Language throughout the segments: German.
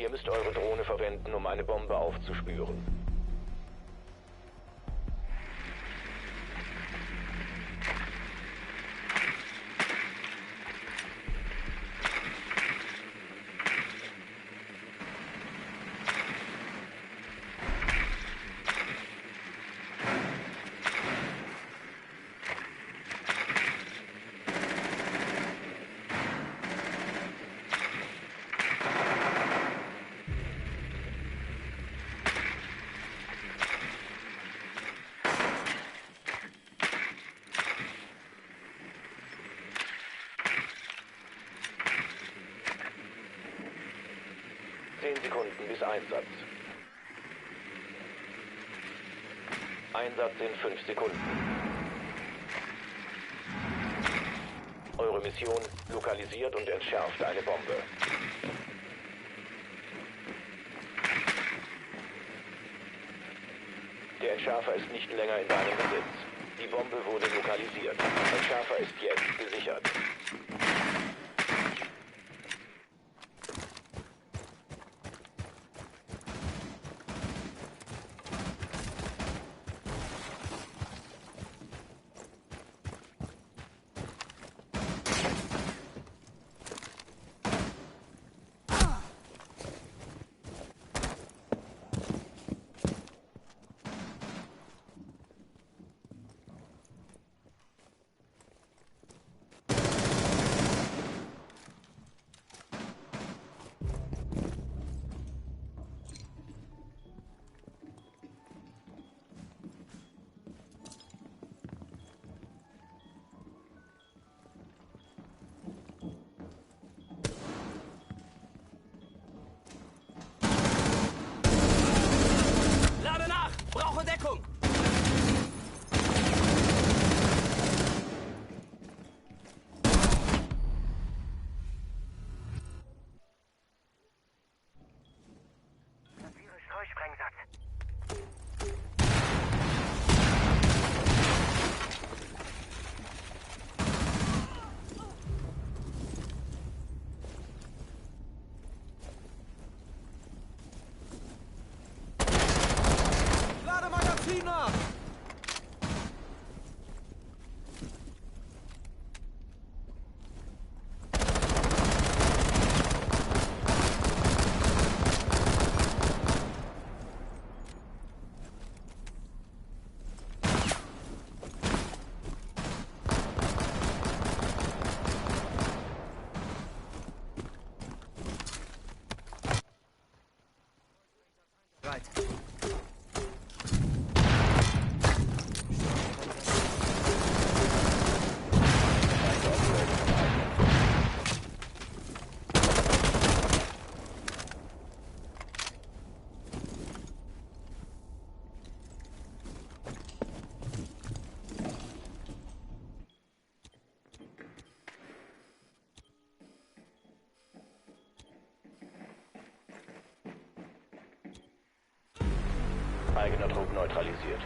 Ihr müsst eure Drohne verwenden, um eine Bombe aufzuspüren. Sekunden bis Einsatz. Einsatz in 5 Sekunden. Eure Mission: lokalisiert und entschärft eine Bombe. Der Entschärfer ist nicht länger in deinem Besitz. Die Bombe wurde lokalisiert. Der Entschärfer ist jetzt gesichert. Brauche Deckung! Platziere Streusprengsatz. Eigener Trupp neutralisiert.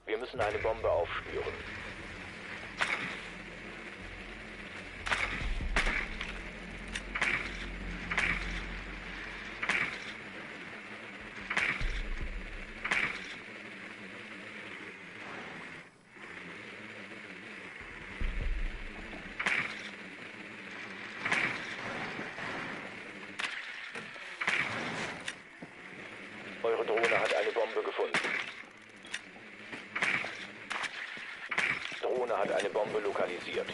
Wir müssen eine Bombe aufspüren. hat eine Bombe lokalisiert.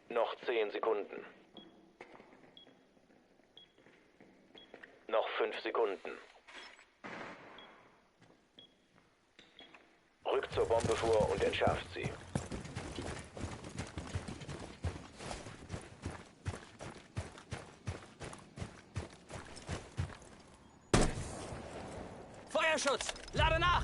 Noch 10 Sekunden. Noch 5 Sekunden. Rückt zur Bombe vor und entschärft sie. Feuerschutz! Lade nach!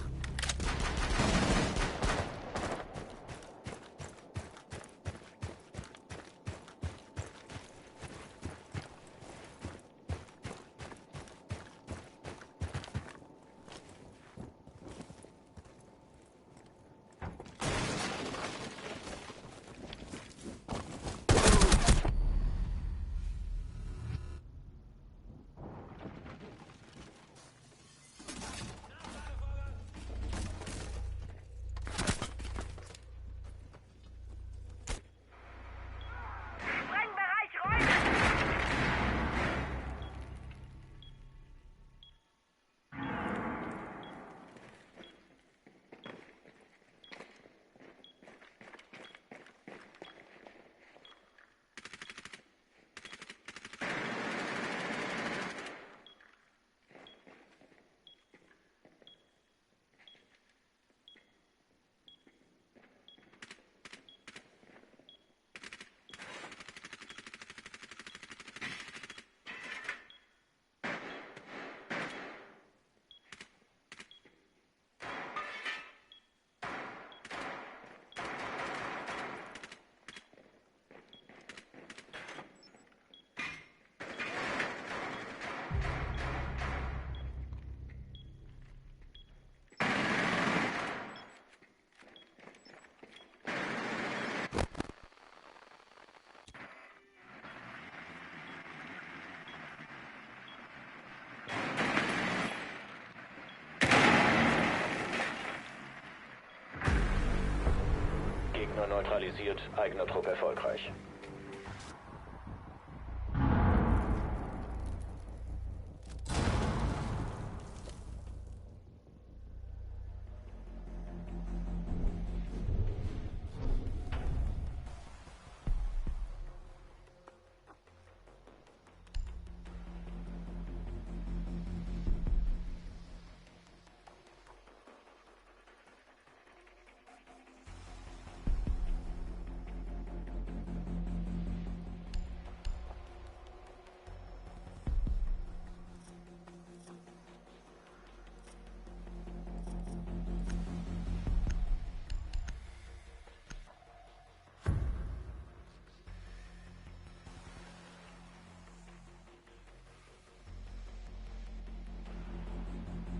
Gegner neutralisiert, eigener Trupp erfolgreich.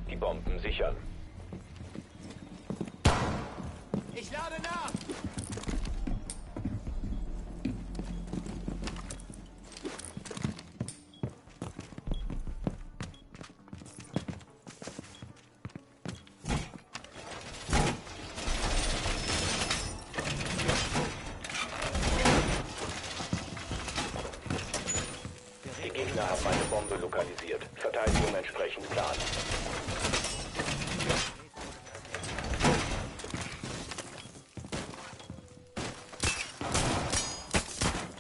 Die Bomben sichern. Ich lade nach! Die Gegner haben eine Bombe lokalisiert. Verteidigung entsprechend planen.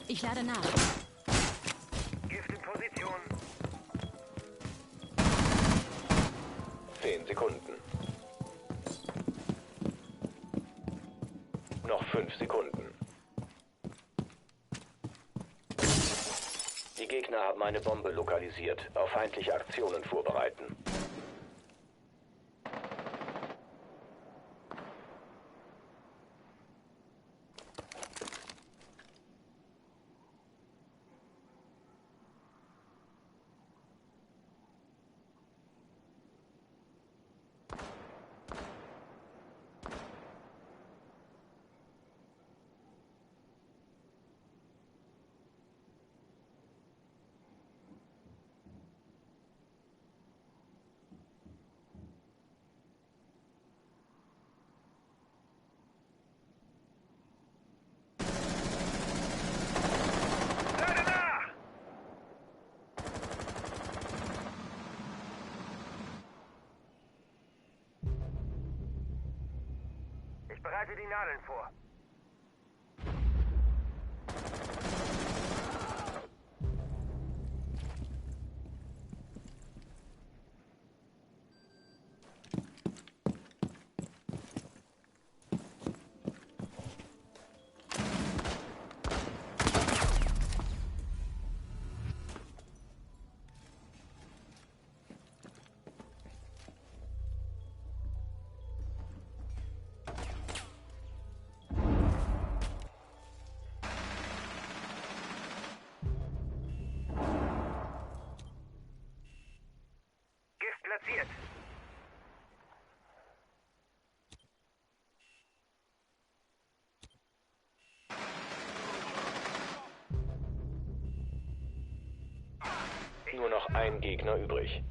Ich lade nach. Gift in Position. 10 Sekunden. Noch 5 Sekunden. Die Gegner haben eine Bombe lokalisiert. Auf feindliche Aktionen vorbereiten. Bereite die Nadeln vor. Platziert. Nur noch ein Gegner übrig.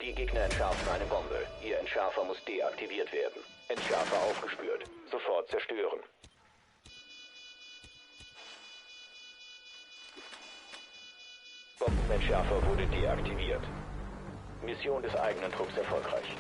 Die Gegner entschärfen eine Bombe. Ihr Entschärfer muss deaktiviert werden. Entschärfer aufgespürt. Sofort zerstören. Bombenentschärfer wurde deaktiviert. Mission des eigenen Trupps erfolgreich.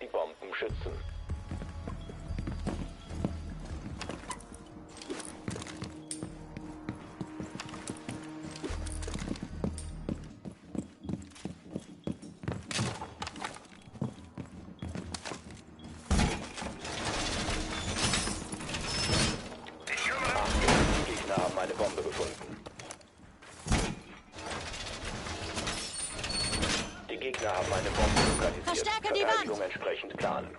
Die Bomben schützen. Die Gegner haben eine Bombe gefunden. Die Gegner haben eine Bombe lokalisiert. Verstärke die Verteidigung Wand! entsprechend planen.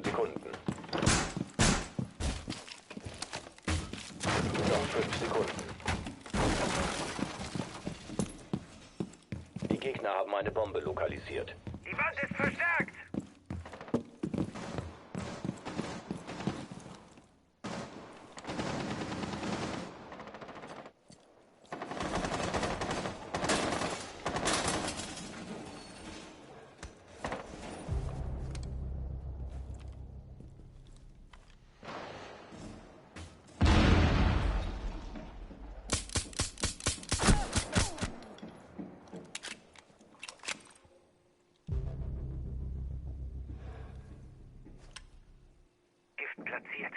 Sekunden. Noch 5 Sekunden. Die Gegner haben eine Bombe lokalisiert. Die Wand ist verstärkt! Platziert.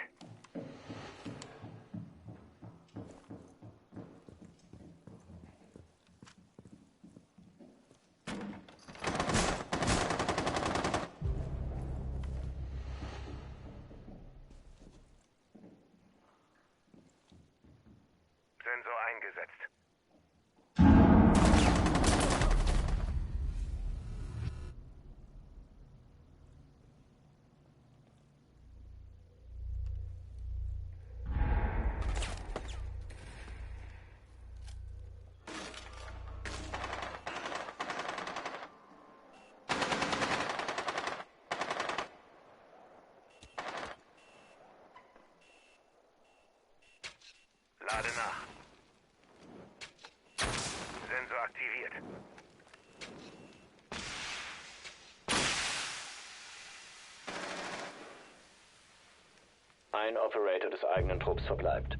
Sensor eingesetzt. Lade nach. Sensor aktiviert. Ein Operator des eigenen Trupps verbleibt.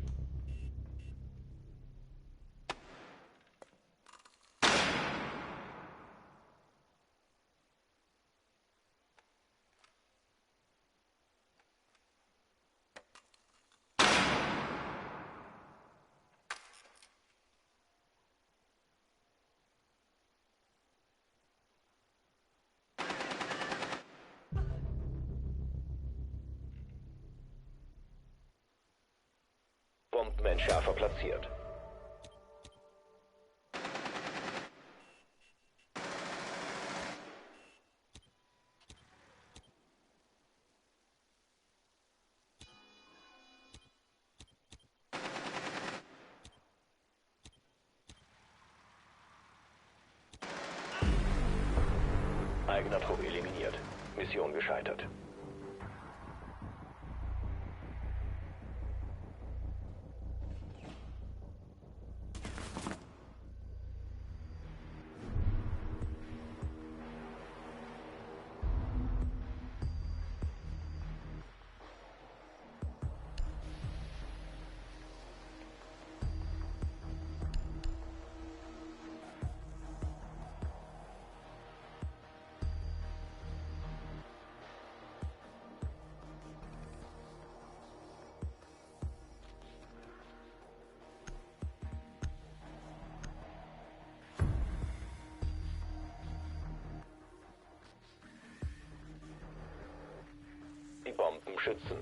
Bombenentschärfer platziert. Eigener Trupp eliminiert. Mission gescheitert. Die Bomben schützen.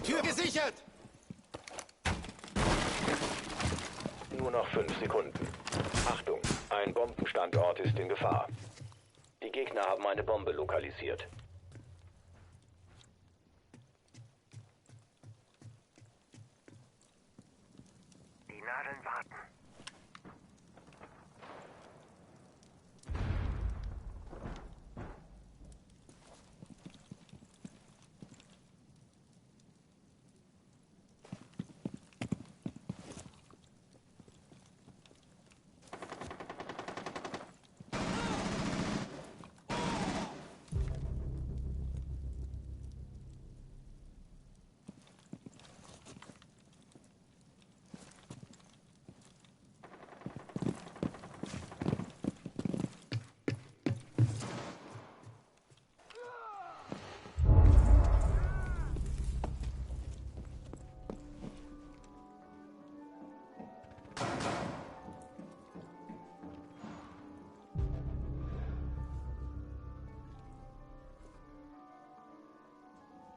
Tür gesichert! Nur noch 5 Sekunden. Achtung, ein Bombenstandort ist in Gefahr. Die Gegner haben eine Bombe lokalisiert. Die Nadeln warten.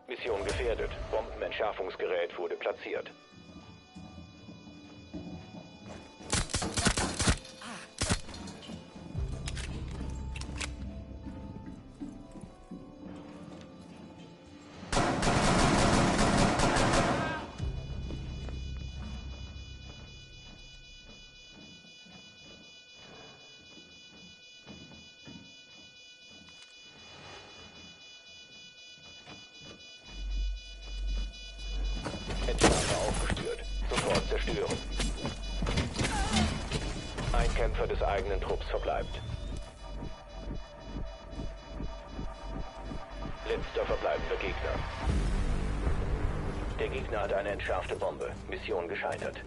Mission gefährdet. Bombenentschärfungsgerät wurde platziert. Entschärfer aufgespürt. Sofort zerstören. Ein Kämpfer des eigenen Trupps verbleibt. Letzter verbleibender Gegner. Der Gegner hat eine entschärfte Bombe. Mission gescheitert.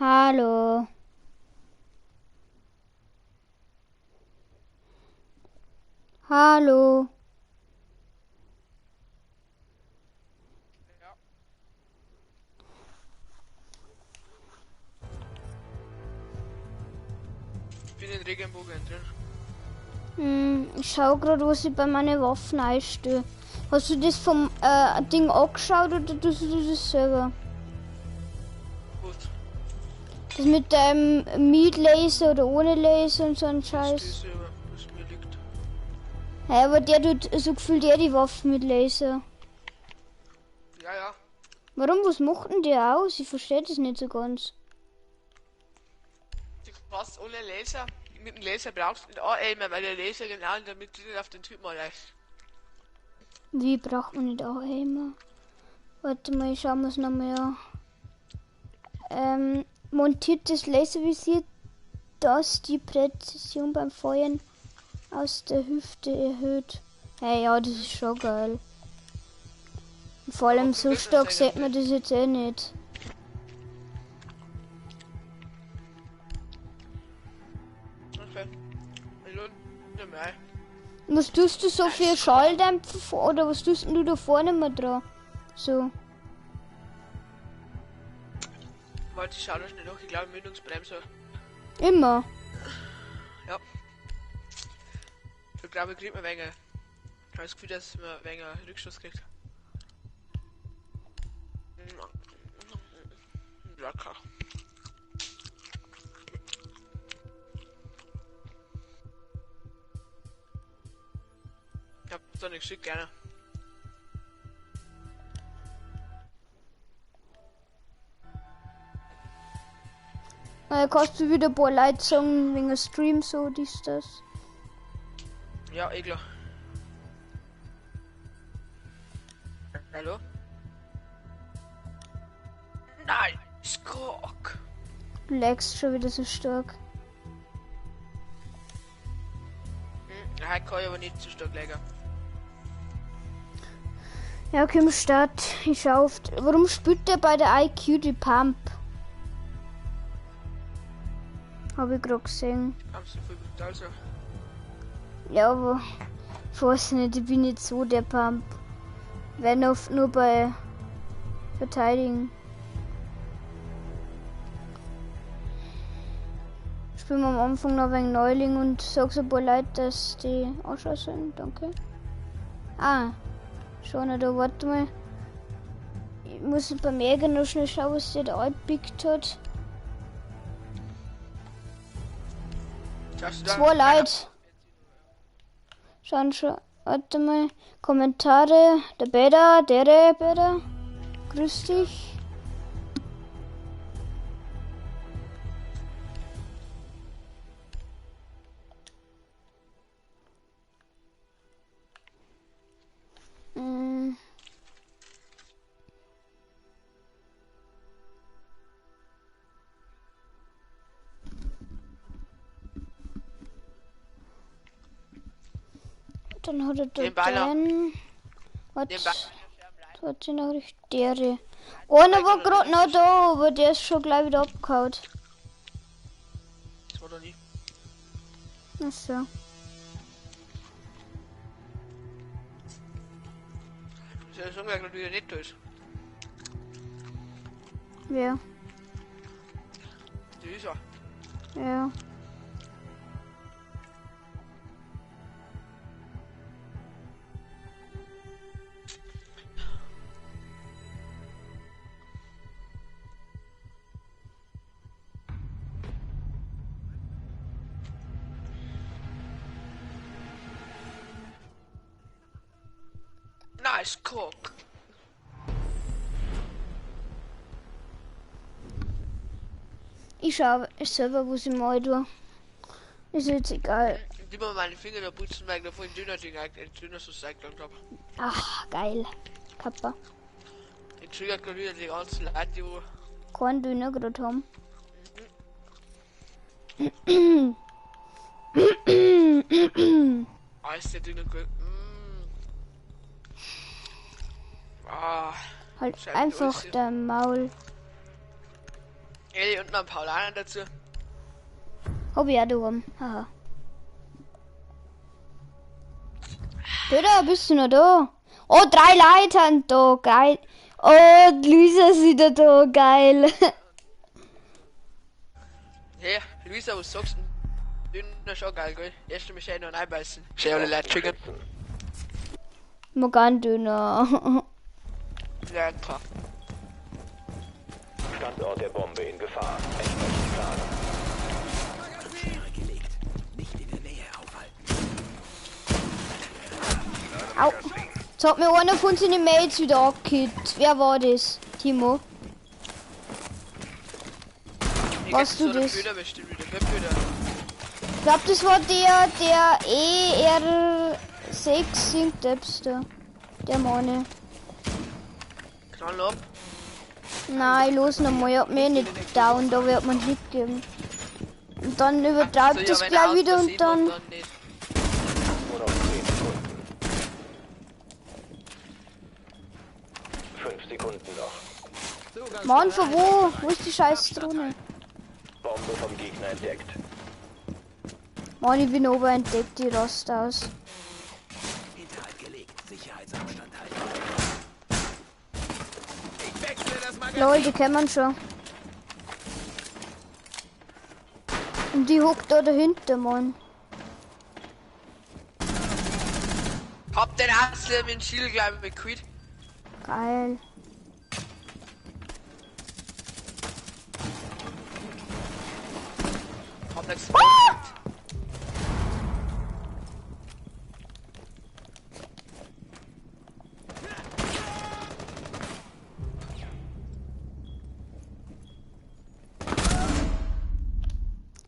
Hallo. Hallo. Ich bin in Regenbogen drin. Ich schau gerade, was ich bei meinen Waffen einstelle. Hast du das vom Ding angeschaut oder tust du das selber? Gut. Das mit dem Meat-Laser oder ohne Laser und so ein Scheiß. Das selber, was mir liegt. Ja, aber der tut so gefühlt die Waffen mit Laser. Ja, ja. Warum, was macht denn der aus? Ich verstehe das nicht so ganz. Du kannst ohne Laser, mit dem Laser brauchst du nicht anaimen, weil der Laser genau in der Mitte auf den Typen erreicht. Wie braucht man nicht auch immer? Warte mal, ich schau mir's nochmal an. Montiert das Laservisier, das die Präzision beim Feuern aus der Hüfte erhöht. Hey, ja, das ist schon geil. Vor allem so stark sieht man das jetzt eh nicht. Okay. Ich lohne mehr. Was tust du so für Schalldämpfer oder was tust denn du da vorne mal dran? So. Warte, ich schau das nicht noch. Ich glaube, Mündungsbremse. Immer. Ja. Ich glaube, ich krieg mir weniger. Ich habe das Gefühl, dass man weniger Rückstoß kriegt. Locker. Ich hab so nicht geschickt, gerne. Kannst du wieder ein paar Leute sagen, wegen Stream so, dies, das. Ja, eh klar. Hallo? Nein! Skok! Du lagst schon wieder so stark. Ja, kann ich aber nicht zu stark legen. Ja, okay, im Start. Ich schau oft. Warum spielt der bei der IQ die Pump? Habe ich gerade gesehen. Haben sie voll brutal so. Ja, aber ich weiß nicht, ich bin nicht so der Pump. Wenn oft nur bei Verteidigen. Spielen wir am Anfang noch wegen Neuling und sag so ein paar Leute, dass die Ausschau sind. Danke. Ah, schon, da warte mal. Ich muss beim Jäger noch schnell schauen, was der da angepickt hat. Zwei Leute. Schauen schon. Warte mal. Kommentare. Der Beda, der Beda. Grüß dich. Dann hat er da den. Was hat sie noch richtig dere? Einer war gerade noch da, aber der ist schon gleich wieder abgehauen. Das war doch nie. Achso. Das ist ja schon gleich wieder nicht durch. Ja. Die ist ja. Ja. Nice cook. Ich schau selber, wo sie mal tue. Ist jetzt egal. Ich immer meine Finger da putzen, weil ich da vorhin dünner Ding dünner so gelangt habe. Ach, geil. Kappa. Ich triggert gerade wieder die ganzen Leute, die wo. Kein Döner gerade haben. Alles der Dünner gut. Ah. Halt Scheiße, einfach alles. der Maul. Ey, und noch ein Paulaner dazu. Hab ich auch da oben. Haha. Peter, bist du noch da? Oh, 3 Leute haben da. Geil. Oh, die Luisa ist wieder da. Geil. Hey, Luisa, was sagst du? Dünner schon geil, gell? Erst mal schön noch einbeißen. Schön alle Leute schicken. Mal ganz dünner. Ja, klar. Standort der Bombe in Gefahr. Entsprechend planen. Au. Jetzt hat mir einer von seinen Mates wieder abgekippt. Wer war das? Timo? Was du das? Köder bestimmt wieder. Wer Köder? Ich glaube, das war der ER6 Sinkdepster. Der Mann. Knall ab. Nein, los nochmal. Ich hab mir nicht down, da wird man Hit geben. Und dann übertreibt das wenn gleich er wieder aus und dann. Versehen nicht. Nur noch 10 Sekunden. 5 Sekunden noch. Mann, von wo? Wo ist die scheiß Drohne? Bombe vom Gegner entdeckt. Mann, ich bin oben entdeckt, die rast aus. Hinterhalt gelegt. Sicherheitsabstand halten. Ich wechsle das Magazin. Leute, kennen man schon. Und die hockt da dahinter, Mann. Hab den Asle mit dem Schild gleich mit Quid. Geil. Hab nichts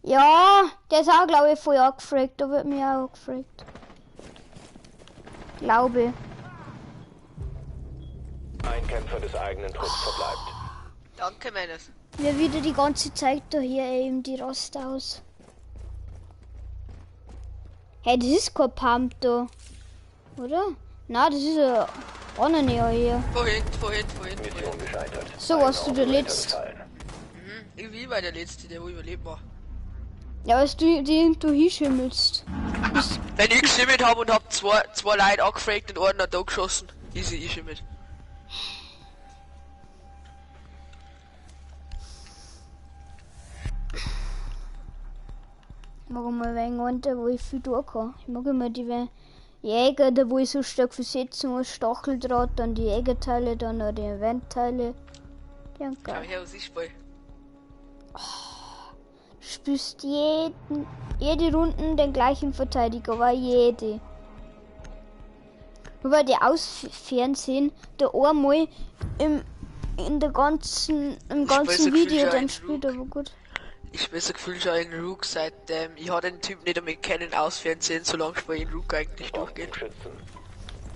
Ja, der ist auch, glaube ich, voll angefragt. Da wird mir auch angefragt. Glaube. Ein Kämpfer des eigenen Trupps verbleibt. Danke, meines. Wir wieder die ganze Zeit da hier eben die Rast aus. Hey, das ist kein Pump da. Oder? Na, das ist ein Ananeer hier. Vorhin. Mission gescheitert. So, was du da letzt. Gefallen. Irgendwie war der letzte, der wo überlebt war. Ja, was du hinschimmelst. Wenn ich geschimmelt hab und hab zwei Leute angefragt und einen hat da geschossen. Easy, ich schimmelt. Ich mag mal wen runter, wo ich viel tun kann. Ich mag immer die Jäger, da wo ich so stark versetzen muss, Stacheldraht, dann die Jägerteile, dann noch die Eventteile. Ja, Schau geil. her, was ich spiel. Du spielst jede Runde den gleichen Verteidiger, aber jede. Nur weil die Ausfernsehen da einmal im ganzen weiß, Video ich dann ein spielt, Rook. aber gut. Ich bin so gefühlt schon in Rook seitdem ich habe den Typ nicht damit kennen ausfernsehen, solange ich bei in Rook eigentlich durchgeht. Schützen.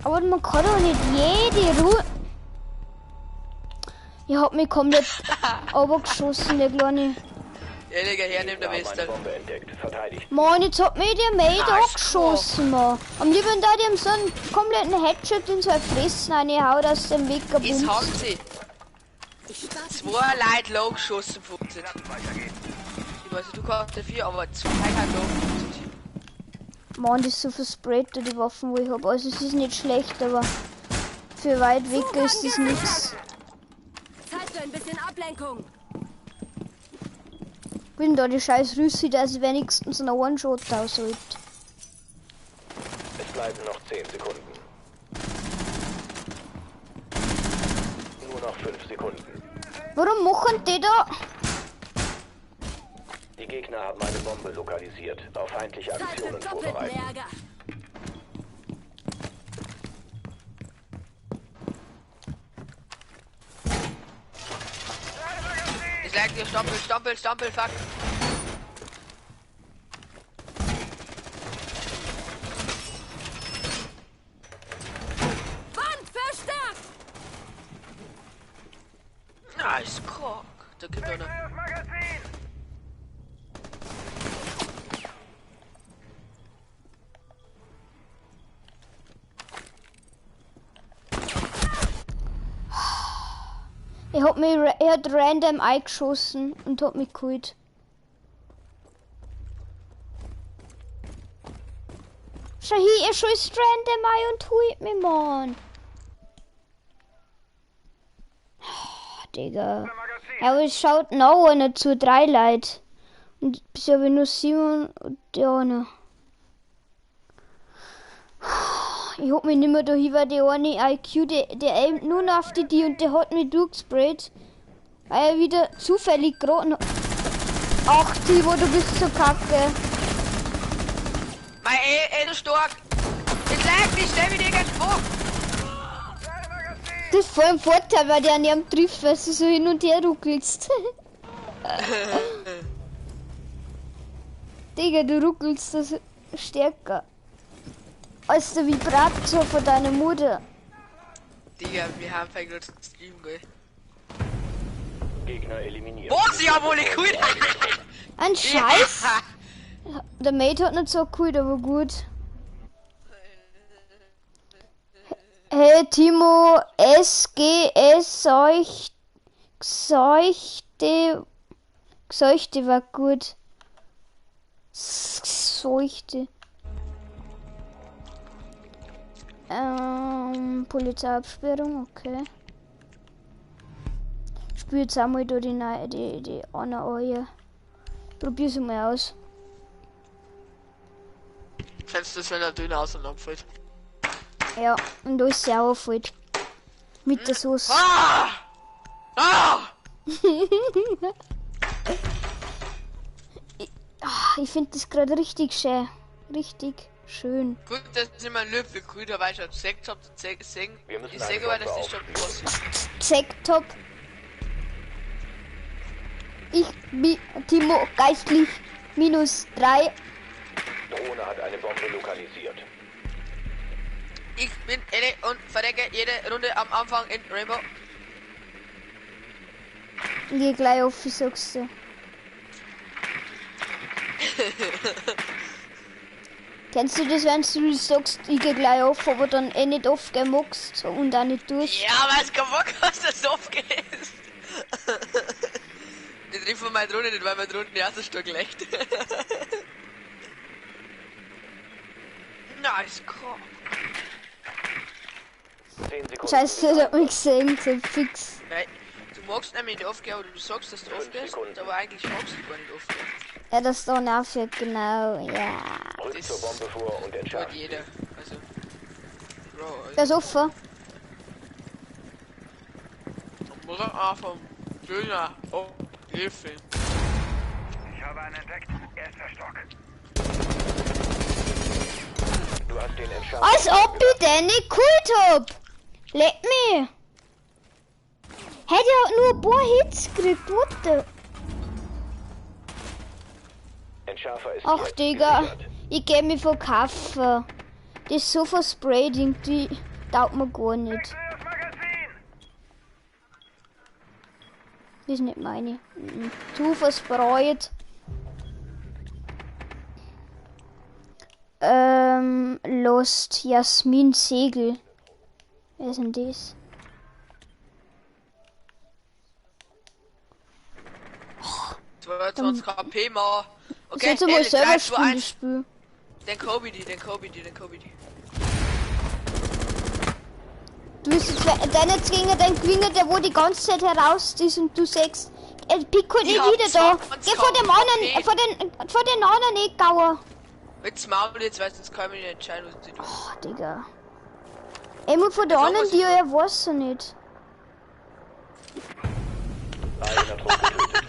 Aber man kann doch nicht jede Ruhe. Ich hab mich komplett runtergeschossen, der kleine. Ja, Digga, hernehmen der Gegner haben Weste. eine Bombe entdeckt. Verteidigt. Mann, jetzt hat mich der Mate Ah, angeschossen, Mann. Am liebsten da, die haben so einen kompletten Headshot in seine Fresse reingehauen, aus dem Weg Ist gebumst. haben sie. Zwei Leute low geschossen von uns. Ich weiß nicht, du kannst dafür, aber zwei halt low geschossen. Mann, das ist so versprayt, die Waffen, wo ich hab. Also es ist nicht schlecht, aber für weit weg ist es nichts. Zeit für ein bisschen Ablenkung. Bin da die scheiß Rüssi, dass es wenigstens einen One-Shot aushält. Es bleiben noch 10 Sekunden. Nur noch 5 Sekunden. Warum machen die da? Die Gegner haben eine Bombe lokalisiert. Auf feindliche Zeit für Aktionen doppelten vorbereiten. Ärger. Ich lag dir Stampel, fuck. Wand verstärkt! Nice, Krog. Da gibt einer. Das Magazin! Er hat random eingeschossen und hat mich geholt. Schau hier, er schießt random ein und holt mich, Mann. Oh, Digga. Aber es schaut noch einer zu, 3 Leute. Und bisher habe ich nur 7 und der eine. Ich hab mich nicht mehr dahin, weil der eine IQ, der aimt nur noch auf die und der hat mich durchgesprayt. Weil er wieder zufällig gerade noch... Ach, Timo, du bist so kacke. Mein du stark. Jetzt lag mich, stell mich dir ganz vor. Das ist voll ein Vorteil, weil der an ihm trifft, weil du so hin und her ruckelst. Digga, du ruckelst das stärker. Als der Vibrator von deiner Mutter. Digga, wir haben vielleicht gerade Stream, gell? Gegner eliminiert. Oh, sie haben wohl nicht gut. Ein Scheiß. Der Mate hat nicht so cool, aber gut. Hey Timo, SGS Seuchte war gut. Seuchte. Polizeiabsperrung, okay. Spiel jetzt einmal da die Anna Eier. Probier's mal aus. Kennst du das, wenn der Döner auseinanderfällt? Ja, und da ist sie auch aufgefällt. Mit der Sauce. Ah! Ah! Ich finde das gerade richtig schön. Richtig schön. Gut, dass ich mal Löffel grün, weil ich hab's Sekt hab, ich sage aber, das ist schon was. Sekt-Top. Ich bin Timo geistlich -3. Drohne hat eine Bombe lokalisiert. Ich bin Ele und verdecke jede Runde am Anfang in Rainbow. Ich geh gleich auf, wie sagst du? Kennst du das, wenn du sagst, ich geh gleich auf, aber dann nicht aufgehen magst und auch nicht durch? Ja, weil es kein Bock hast, dass du aufgehst. Ich triff von meiner Drohne nicht, weil meine Drohne die erste Stück leicht. Nice call. 10 Sekunden. Scheiße, das hat mich gesehen, so fix. Nein, du magst nämlich nicht aufgehen, aber du sagst, dass du aufgehst, aber eigentlich magst du gar nicht aufgehen. Ja, das ist doch nervig, genau, ja. Rückt zur Bombe vor und Tut entschärft. jeder. Also. Bro, Der ist offen. muss er vom Döner. Oh, Hilfe. Ich habe einen entdeckt. Erster Stock. Du hast den entschärft. Als ob ich den nicht geholt hab. Leck mich. Hätte ja nur ein paar Hits gekriegt, what the... Entschärfer ist Ach, jetzt Digga. gesichert. Ich geh mich verkaufen. Das ist so versprayt, irgendwie taugt mir gar nicht. Das Magazin! Das ist nicht meine. Zu versprayt. Lost Jasmin Segel. Wer ist denn das? 22 KP mal. Okay, Jetzt mal ehrlich, selber 3, 2, 1. Spiel. Den Kobe die. Du bist jetzt deine Zwinger, dein Gewinger, der wo die ganze Zeit heraus ist und du sagst, Pico nicht hab wieder da. 20 Geh vor dem KP. anderen, vor den anderen Eckgauer. Jetzt Maul, jetzt weißt du, jetzt kann ich nicht entscheiden, was ich tue. Oh, Digga. Immer von der Sag, anderen, was die ich er weiß er nicht. Einer tot getötet.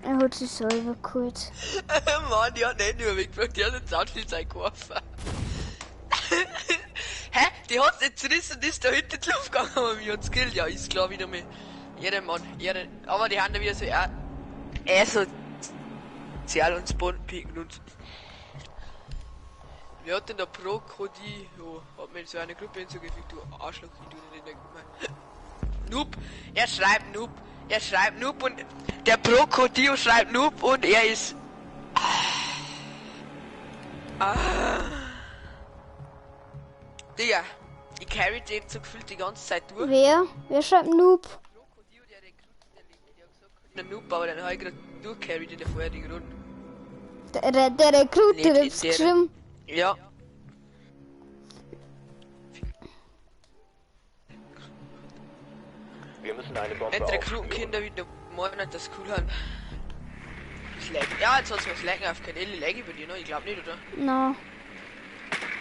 Er hat sich selber geholt. Mann, die hat nicht nur weggebracht, die hat den Soundschlitz geworfen. Hä? Die hat nicht zerrissen und ist da hinten in die Luft gegangen, aber mich hat's gekillt. Ja, ist klar wieder mit. Jeder Mann, jeder. Aber die haben da wieder so, so sozial und Spawn picken und. Wer hat denn da Pro-Cody? Jo, hat mir so eine Gruppe hinzugefügt, du Arschloch, ich tue nicht in Noob, er schreibt Noob und der Pro-Codio schreibt Noob und er ist. Digga, Ich carry den so gefühlt die ganze Zeit durch. Wer? Wer schreibt Noob? Der Noob, aber dann habe ich gerade durchcarried in der vorherigen Runde. Der Recruiter Nicht hat's in der- geschrieben. Ja. Wir müssen eine Bombe Nicht aufspüren. Rekrutenkinder wie der meinen, das cool haben. Das lag. Ja, jetzt hat's was lagen auf Kanäle. Lag ich bei dir noch? Ich glaube nicht, oder? Na,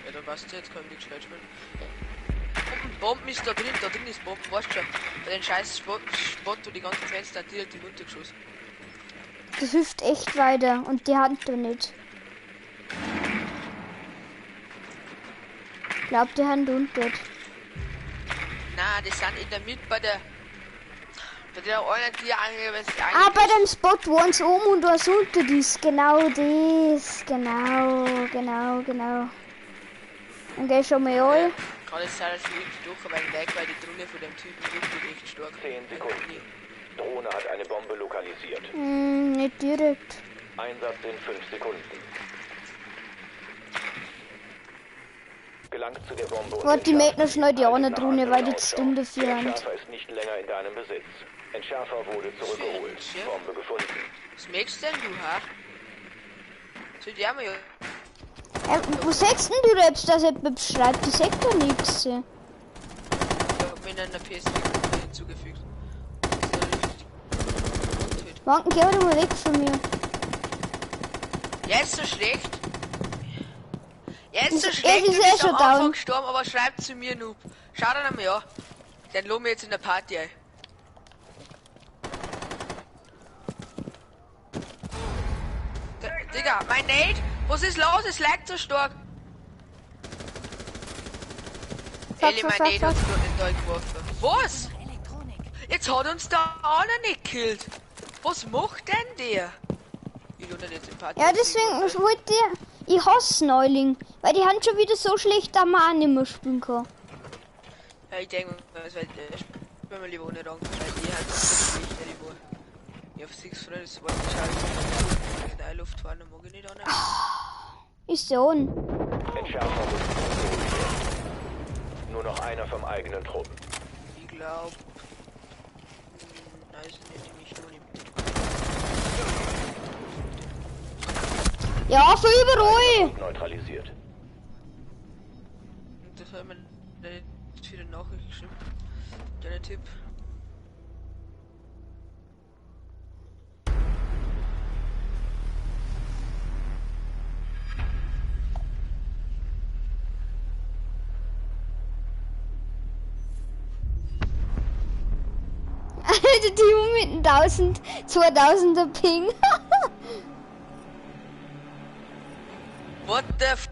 Ja, dann passt jetzt, kann ich nicht gescheit spielen. Bomben ist da drin ist Bomben, weißt du schon. Bei den scheiß Spot, wo die ganzen Fenster direkt im Untergeschoss. das hilft echt weiter und die hat du nicht. Glaubt die Hand unter. Na, die sind in der Mitte bei der einen, die angewiesen. Ah, bei dem Spot, wo uns oben und was unter ist. Genau das. Genau. Dann geh schon mal rein. Kann es sein, dass ich irgendwie durch, aber ein Lag, weil die Drohne von dem Typen wirklich echt stark. 10 Sekunden. Drohne hat eine Bombe lokalisiert. Nicht direkt. Einsatz in 5 Sekunden. Gelangt zu der Bombe und Warte, die entschärft mäht noch schnell die Haltet andere nach Drohne, anderen weil die Ausschau. Stunde für Der Hand. Entschärfer ist nicht länger in deinem Besitz. Entschärfer wurde zurückgeholt. Schön. Bombe gefunden. Was merkst denn du, ha? Soll die einmal ja. Wo setzt denn du jetzt das jemand beschreibt? Die sagt doch nichts. Ich hab mir in einer PS4 hinzugefügt. Das ist ja richtig. Wanken, geh doch mal weg von mir. Jetzt so schlecht. Jetzt so Er schlecht. ist Du eh bist schon am Anfang down. gestorben, aber schreibt zu mir, Noob. Schau dann einmal an. Den loben wir jetzt in der Party ein. Digga, mein Nate, was ist los? Es lag so stark. Ellie, mein Nate hat dort in Teil geworfen. Was? Jetzt hat uns der einer nicht gekillt. Was macht denn der? Ich tue den jetzt im Party. Ja, deswegen wollte ich hasse Neuling. Weil die haben schon wieder so schlecht, dass man auch nicht mehr spielen kann. Ja, ich denke, das wird wenn wir lieber ohne Rang, weil die hat so schlecht, die war. Ich hab 6 Freunde, das war nicht scheiße. In der Luft fahren, dann mag ich nicht an. Ist ja on. Entschärfer wurde zurückgeholt. Nur noch einer vom eigenen Trupp. Ich glaub. Nein, ist nicht die Mission. Ja, für überall. Neutralisiert. Und das hat mir nicht viele Nachrichten geschrieben. Der Tipp. Alter, die mit einem 2000er Ping. What the f...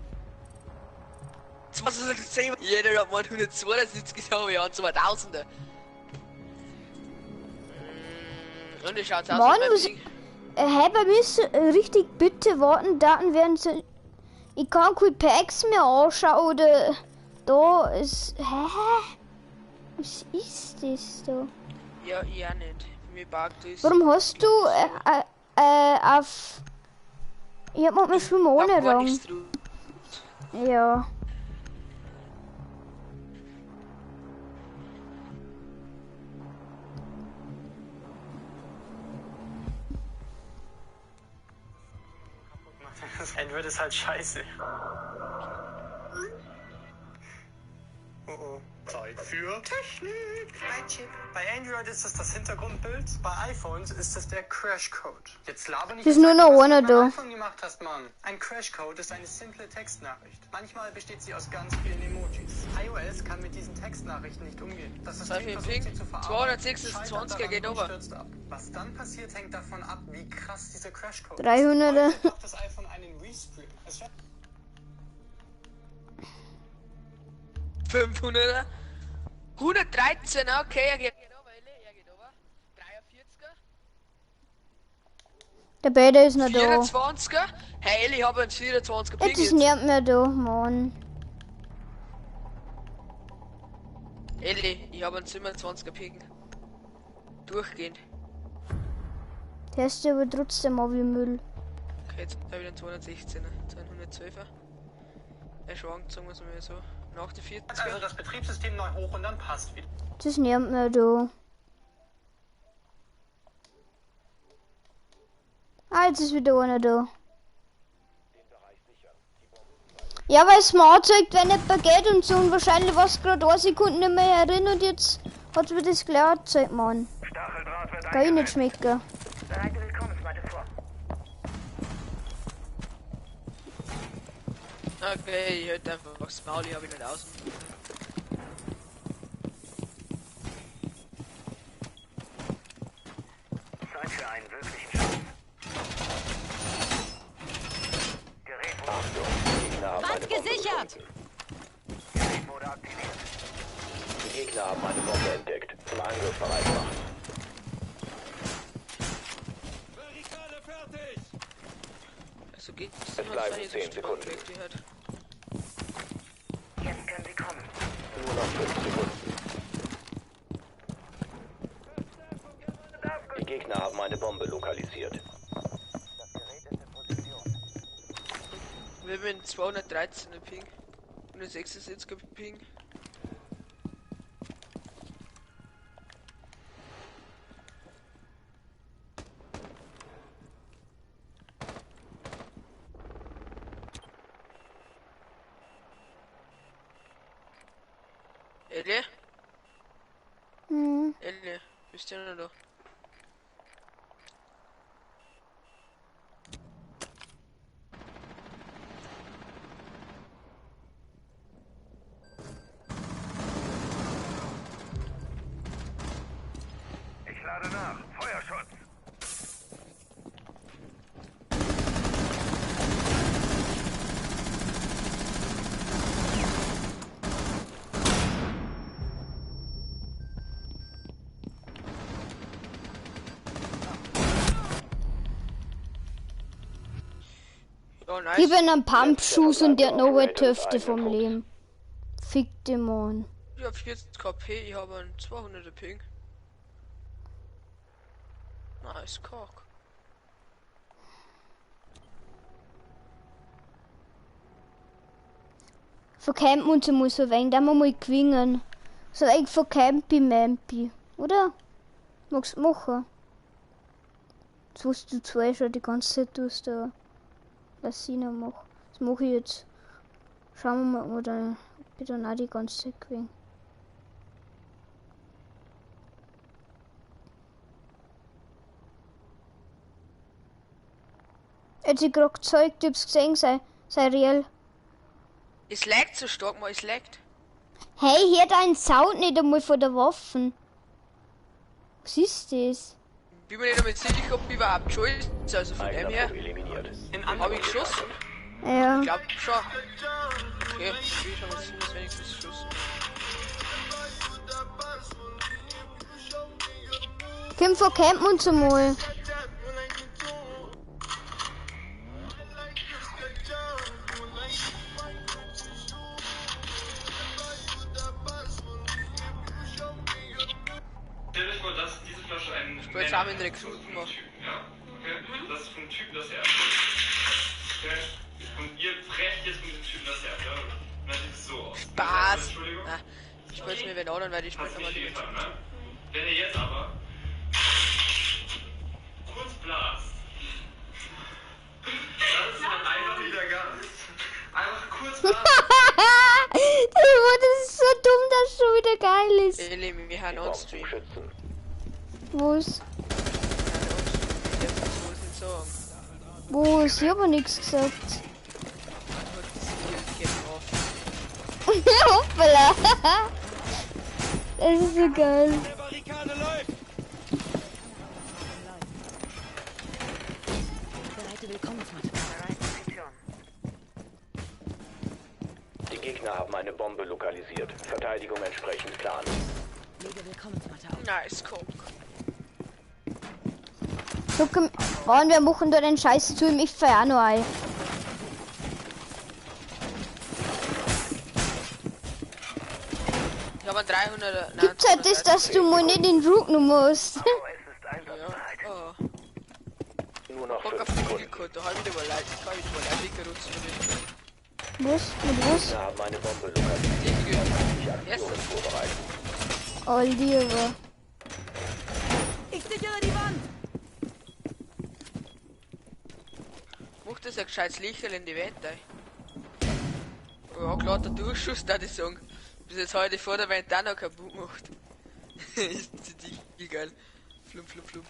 2010, jeder hat mal 172 gesagt, ja, 2000er. Und es schaut aus Mann, wie was... beim Ding. Hey, bei mir ist richtig, bitte warten, Daten werden so... Ich kann keine Packs mehr anschauen oder... Da ist... Hä? Was ist das da? Ja, ich auch nicht. Mir bagt das. Warum hast du auf... Ich hab mal schon mal ohne Rang. Ja. Android ist halt scheiße. Oh oh. Zeit für Technik. Ein Chip. Bei Android ist das Hintergrundbild, bei iPhones ist das der Crashcode. Jetzt laber nicht. Ist nur noch was einer du mit da. meinem iPhone gemacht hast, Mann. Ein Crashcode ist eine simple Textnachricht. Manchmal besteht sie aus ganz vielen Emojis. iOS kann mit diesen Textnachrichten nicht umgehen. Das Was System für ein versucht Ping? sie zu verarbeiten. 226 scheitert geht daran und over. stürzt ab. Was dann passiert, hängt davon ab, wie krass dieser Crashcode ist. 300er. Heute macht das iPhone einen Restream. Es wird 500er. 113, okay, er geht over, er geht over. 43er. Der Bäder ist noch da. 24er. Hey, Ellie, ich habe einen 24er Ping Jetzt ist jetzt. nicht mehr da, Mann. Ellie, ich habe einen 27er Ping. Durchgehend. Der ist aber trotzdem auch wie Müll. Okay, jetzt habe ich einen 216er. 212er. Er schwankt, sagen wir es mal so. Nach der 40er. Also das Betriebssystem neu hoch und dann passt wieder. Das nimmt mir da. Ah, jetzt ist wieder einer da. Ja, weil es mir anzeigt, wenn jemand geht und so, und wahrscheinlich war es gerade 1 Sekunde nicht mehr herin und jetzt hat mir das gleich angezeigt, Mann. Stacheldraht wird Kann ich nicht schmecken. Bereite Willkommensmatte vor. Okay, ich hätte einfach das Maul, ich hab ihn nicht aus. Zeit für einen wirklichen Schuss. Gerät Gegner haben Wand eine Bombe gesichert! gefunden. Gerätmode aktiviert. Die Gegner haben eine Bombe entdeckt. Zum Angriff bereit machen. Also geht's. Es bleiben 10 Sekunden. Jetzt können sie kommen. Nur noch 5 Sekunden. Die Gegner haben eine Bombe lokalisiert. Das Gerät ist in Position. Wir haben 213 Ping. 176 Ping. Ellie? Hm. Ellie, bist du ja noch da? Ich lade nach. Feuerschutz. Oh, nice. Ich bin ein Pumpschuss und der hat noch eine Hälfte vom Leben. Fick den Mann. Ich hab 40 KP, ich habe einen 200er Ping. Nice Cock. Vercampen und so muss er wegen, da muss mal gewinnen. So eigentlich vercampi Mampi, oder? Magst du machen? Das was du zwei schon die ganze Zeit tust, da. Was ich noch mache. Das mache ich jetzt. Schauen wir mal, oder ob ich dann auch die ganze Zeit gewinne. Jetzt ich gerade gezeigt, ich hab's gesehen, sei real. Es laggt so stark, mal es laggt. Hey, hier hat ein Sound nicht einmal von der Waffen. Was ist das? Bin mir nicht damit sicher, ob ich überhaupt schon ist. Also von dem Eigner her eliminiert. habe ich geschossen. Ja. Ich glaub schon. Okay, ich habe jetzt wenigstens geschossen. Komm, vercampen uns einmal. Stell euch vor, dass diese Flasche einen Ich wollte zusammen in Rekruten machen. Ja? Okay? Das ist vom Typ das Herz. Okay? Und ihr brecht jetzt mit dem Typen das Herz, ja? Und dann sieht es so aus. Spaß! Entschuldigung. Na, ich wollte es mir wenn ordern, weil ich Hast später du mal nicht nicht. getan, ne? Wenn ihr jetzt aber kurz blast, das ist dann einfach wieder Gas. Einfach kurz blasen. Das ist so dumm, dass es schon wieder geil ist. Ellie, wir haben Die Bomben on-stream. schützen. Wo's? Ich muss nicht sagen. Wo's? Ich hab aber nichts gesagt. Hoppala. Das ist so geil. Bereite Willkommensmatte. Position. Die Gegner haben eine Bombe lokalisiert. Verteidigung entsprechend planen. Lege Willkommensmatte auf. Nice, Cock. So, komm. Mann, wir machen da den Scheiß zu ihm. Ich fahr auch noch ein. Ich habe einen 300er. Nein, Gibt's halt das, dass du mal nicht in den Rücken musst? Oh, es ist einsatzbereit. Ja. Oh. Nur noch Guck 5 auf die Sekunden. Videocode, da habe ich wieder mal Leute, liegen rutschen. Was? Mit was? Wir haben eine Bombe lokalisiert. Nicht gut. Die Yes. Aktion vorbereitet. Oh, Liebe. Ich sichere die Wand. Macht das ein gescheites Lichterl in die Wand, ey. Ja, klar, der Durchschuss, da die sagen. Bis jetzt heute vor der Wand auch noch kaputt macht. Ist die geil. Flump, flump, flump.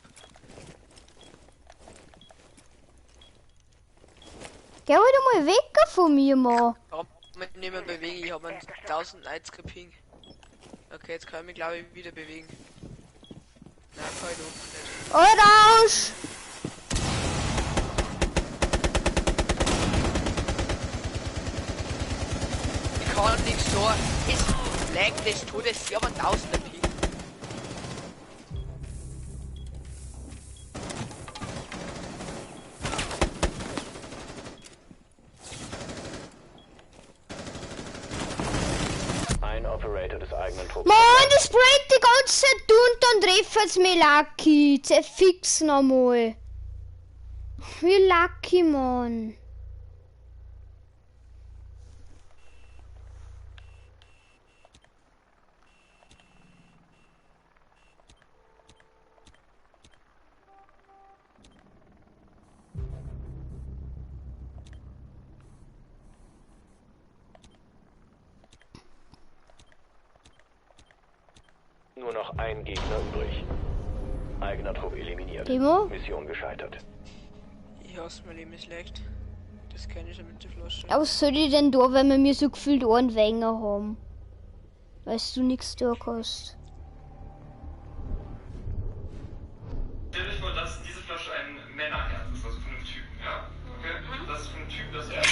Geh wieder mal weg von mir, Mann. Warum mich nicht mehr bewegen? Ich habe einen 1090er Ping. Okay, jetzt kann ich mich glaube ich wieder bewegen. Nein, kann ich doch nicht. Oh, raus! Ich kann nichts so. Es lag des Todes 7000er Ping. Ein Operator des eigenen Trupps. Mann, das sprayt die ganze Zeit und dann trefft's mich Lucky. Zerfix nochmal. Wie Lucky, Mann. Nur noch ein Gegner übrig. Eigener Trupp eliminiert. Timo? Mission gescheitert. Ich hasse mein Leben, es leckt. Das kenne ich schon mit der Flasche. Aber was soll ich denn da, wenn wir mir so gefühlt einen Wenger haben? Weißt du nichts da hast. Stell euch vor, dass diese Flasche ein Männerherz ist, also von einem Typen, ja? Okay? Das ist von einem Typen das Herz.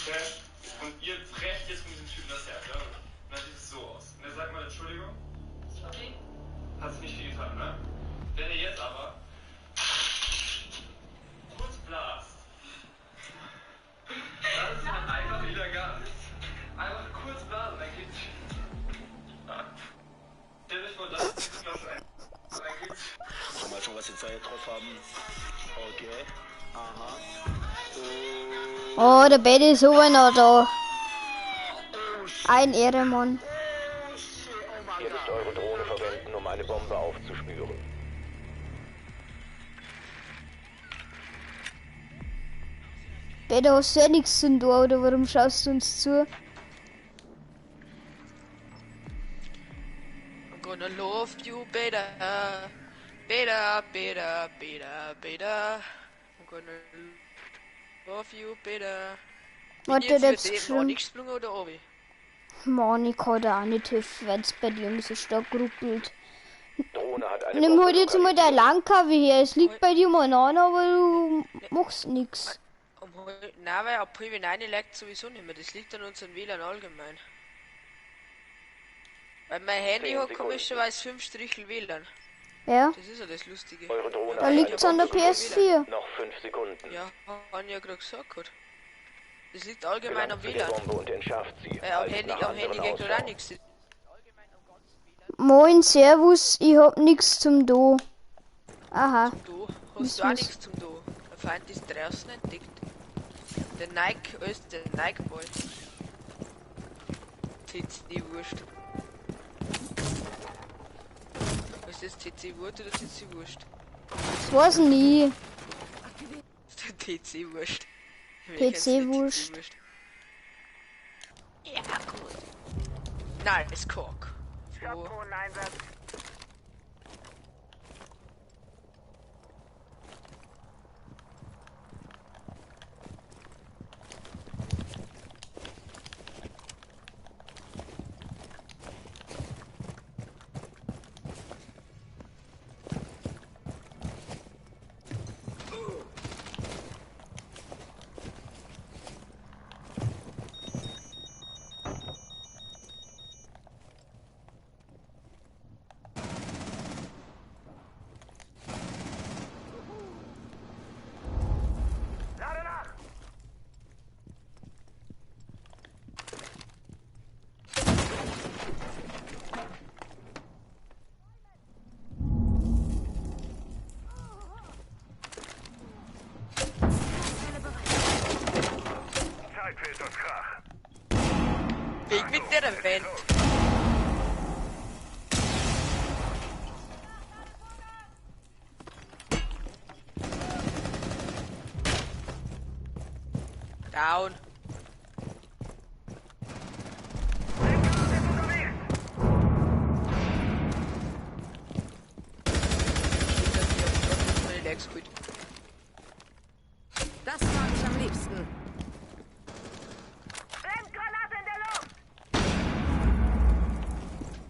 Okay? Und ihr brecht jetzt von diesem Typen das Herz, ja? Und dann sieht es so aus. Und er sagt mal Entschuldigung. Okay. Hat es nicht viel getan, ne? Wenn ihr jetzt aber kurz blast, das ist halt einfach wieder gar nichts. Einfach kurz blasen, dann geht's. Stell euch vor, dass diese Flasche ein. Dann geht's. Mal schon was den Feuer drauf haben. Okay. Aha. Oh, der Betty ist aber noch da. Ein Ehrenmann. Ihr müsst eure Drohne verwenden, um eine Bombe aufzuspüren. Betty, hast du ja nichts zu tun, oder warum schaust du uns zu? I'm gonna love you better. Better, better, better, better. I'm gonna love you better. Warte, Bin der ich für ist den auch schon. nicht gesprungen oder Obi? Mann, ich kann da auch nicht helfen, wenn es bei dir so stark ruckelt. Drohne hat eine Nimm Bombe halt jetzt mal dein lokalisiert. Langkawi her. Es liegt bei dir mal an, aber du machst nix. Nein, weil April 9 leckt sowieso nicht mehr. Das liegt an unseren WLAN allgemein. Weil mein Handy 10 hat Sekunden. komischerweise 5 Strichel WLAN. Ja, Das ist ja das Lustige. Eure Drohne da hat liegt's eine an der Bombe PS4. Noch 5 Sekunden. Ja, haben ja gerade gesagt. Gehabt. Das liegt allgemein Gelangt am zu der WLAN. Bombe und entschärft sie. Weil am Als Handy, nach am Handy anderen geht gerade auch Ausschau. nichts. Moin, servus, ich hab nix zum Do. Aha, Du Muss- hast du auch muss. nichts zum Do. Der Feind ist draußen entdeckt. Der Nike ist der Nike Boy. TC Wurst. Was ist das TC Wurst oder TC Wurst? das weiß ich nie. Der TC Wurst. TC Wurst. Ja, gut. Nice Cock. So. Zeit fehlt uns Krach. Weg mit der Welt. Down. Das mag ich am liebsten. Brenngranate in der Luft!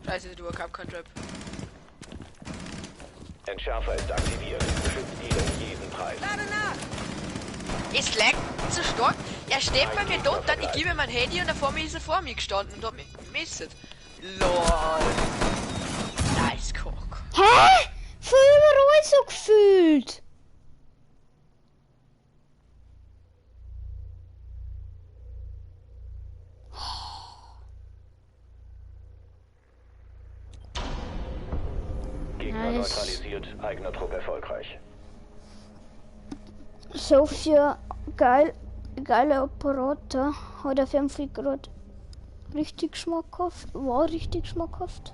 Scheiße, du hast kein Trap. Entschärfer ist aktiviert. Beschützt ihn um jeden Preis. Lade nach! Es lag zu stark. Er steht bei mir dort, dann ich gebe mein Handy und vor mir ist er vor mir gestanden und hat mich gemisst. LOL. Nice Cock. Hä? Für überall so gefühlt. Gegner neutralisiert, eigener Trupp erfolgreich. So viel geile Apparate hat der Fernseher gerade richtig schmackhaft. War richtig schmackhaft.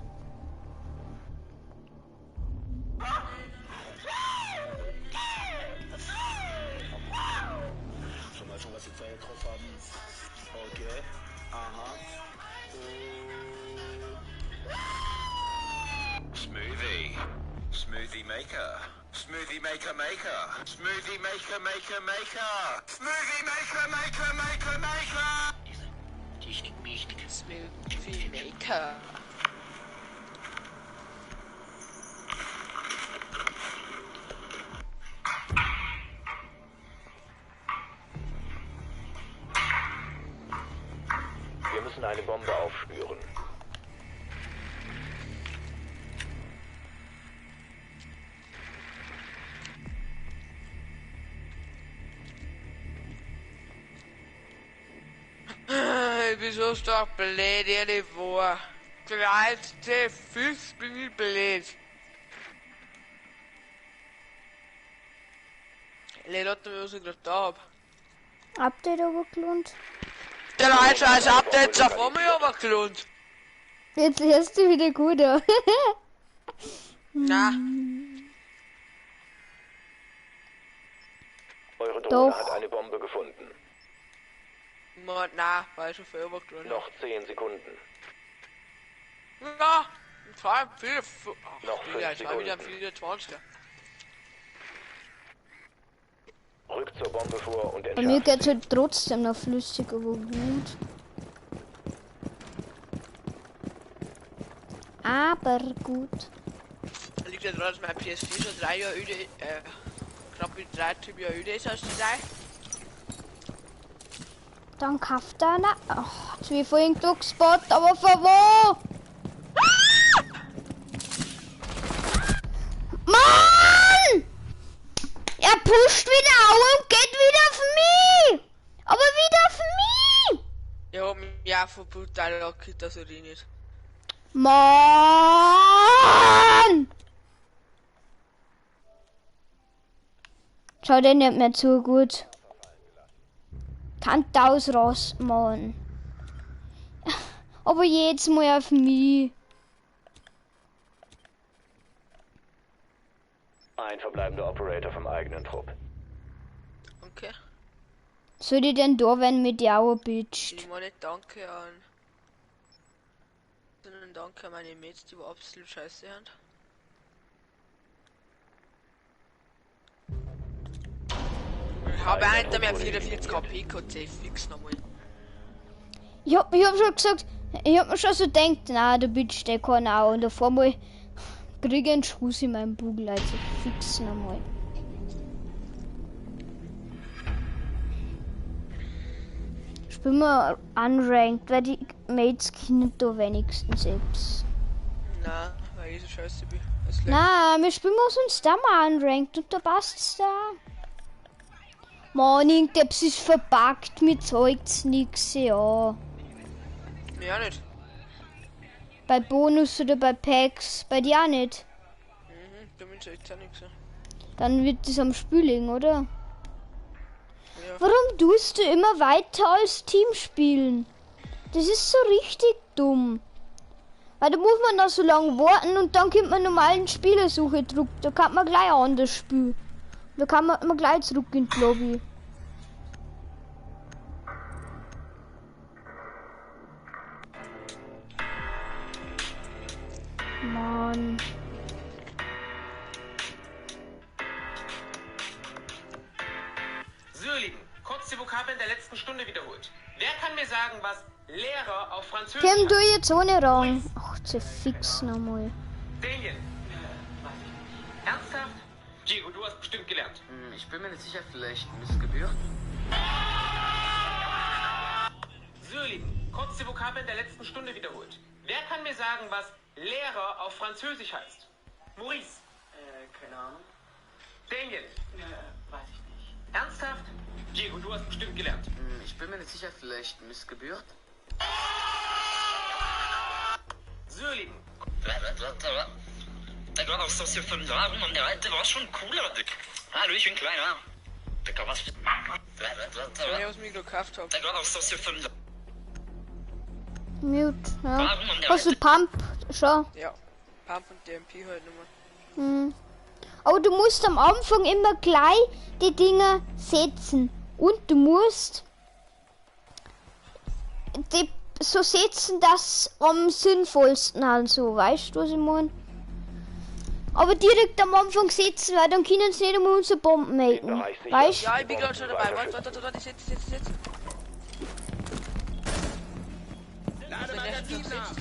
Schon mal schon was die Zeit drauf haben. Okay. Aha. Smoothie. Smoothie maker. Smoothie maker maker. Smoothie maker maker maker. Smoothie maker maker maker maker. Smoothie Maker. Wir müssen eine Bombe aufspüren. Ich bin so stark blöd, ehrlich war. Kleidste Füß bin ich blöd. Ich dachte mir, was ich gerade da hab. Update aber gelohnt. Der Leute als Updates auf einmal aber gelohnt. Jetzt hörst du wieder gut an. Na, Eure Drohne Doch. hat eine Bombe gefunden. na, war ich schon viel übergelohnt. Noch 10 Sekunden. Ja, vor allem viele. Noch 5 Ich war wieder Sekunden. viele 20er. Rückt zur Bombe vor und Bei mir entschärft geht's sie. halt trotzdem noch flüssig, aber gut. Aber gut. Liegt ja daran, dass mein PS4 schon 3 Jahre öde, knapp mit 13 Jahre öde ist als die 3. Dann kauft einer. Ach, jetzt wie vorhin Glücksspot, aber von wo? Mann! Er pusht wieder auf und geht wieder auf mich! Aber wieder auf mich! Ich hab mich ja von brutal lockig, dass ich nicht. Mann! Schau, der nicht mehr zu gut. Kann das raus, Mann. Aber jetzt mal auf mich. Ein verbleibender Operator vom eigenen Trupp. Okay. Soll ich denn da, wenn mit dir auch bitcht? Ich meine danke an. Sondern danke an meine Mates, die war absolut scheiße haben. Ich habe auch hinter mir 44 KP gehabt, safe fix nochmal. Ich hab schon gesagt, ich hab mir schon so gedacht, na, der bitcht der kann auch. Und auf einmal krieg ich einen Schuss in meinem Bugel, also fix nochmal. Spielen wir unranked, weil die Mates können da wenigstens selbst. Nein, weil ich so scheiße bin. Es leckt. Na, wir spielen wir sonst da mal unranked und da passt's da. Mann, irgendetwas ist verpackt, mir zeugt's nix, ja. Mir auch nicht. Bei Bonus oder bei Packs, bei dir auch nicht. Da bin ich echt auch nichts. Dann wird das am Spiel liegen, oder? Warum tust du immer weiter als Team spielen? Das ist so richtig dumm. Weil da muss man noch so lange warten und dann kommt man normalen Spielersuche druck. Da kann man gleich anders spielen. Da kann man immer gleich zurück in die Lobby. Mann. So, ihr Lieben, kurz die Vokabeln der letzten Stunde wiederholt. Wer kann mir sagen, was Lehrer auf Französisch Komm du jetzt ohne Rang. Ach, zerfix nochmal. Damien. Ernsthaft? Diego, du hast bestimmt gelernt. Ich bin mir nicht sicher, vielleicht Missgebühr. So, ihr Lieben, kurz die Vokabeln der letzten Stunde wiederholt. Wer kann mir sagen, was Lehrer auf Französisch heißt? Maurice. Keine Ahnung. Damien. Weiß ich nicht. Ernsthaft? Diego, du hast bestimmt gelernt. Ich bin mir nicht sicher, vielleicht Missgebühr. So, ihr Lieben. Der war auch so für 5 Jahre und der Alte war schon cooler, Dick. Hallo, ich bin kleiner. Dicker, was? Ich aus dem Mikro gekauft habe. Der war auch so für 5 Jahre. Mute, ja. Hast du Pump schon? Ja, Pump und DMP halt nochmal. Aber du musst am Anfang immer gleich die Dinger setzen. Und du musst die so setzen, dass am sinnvollsten halt so, weißt du, was ich meine? Aber direkt am Anfang setzen, weil dann können sie nicht einmal unsere Bomben melden. Weißt du? Ja, ich bin gerade schon dabei. Warte, ich setze. Lade Magazin nach.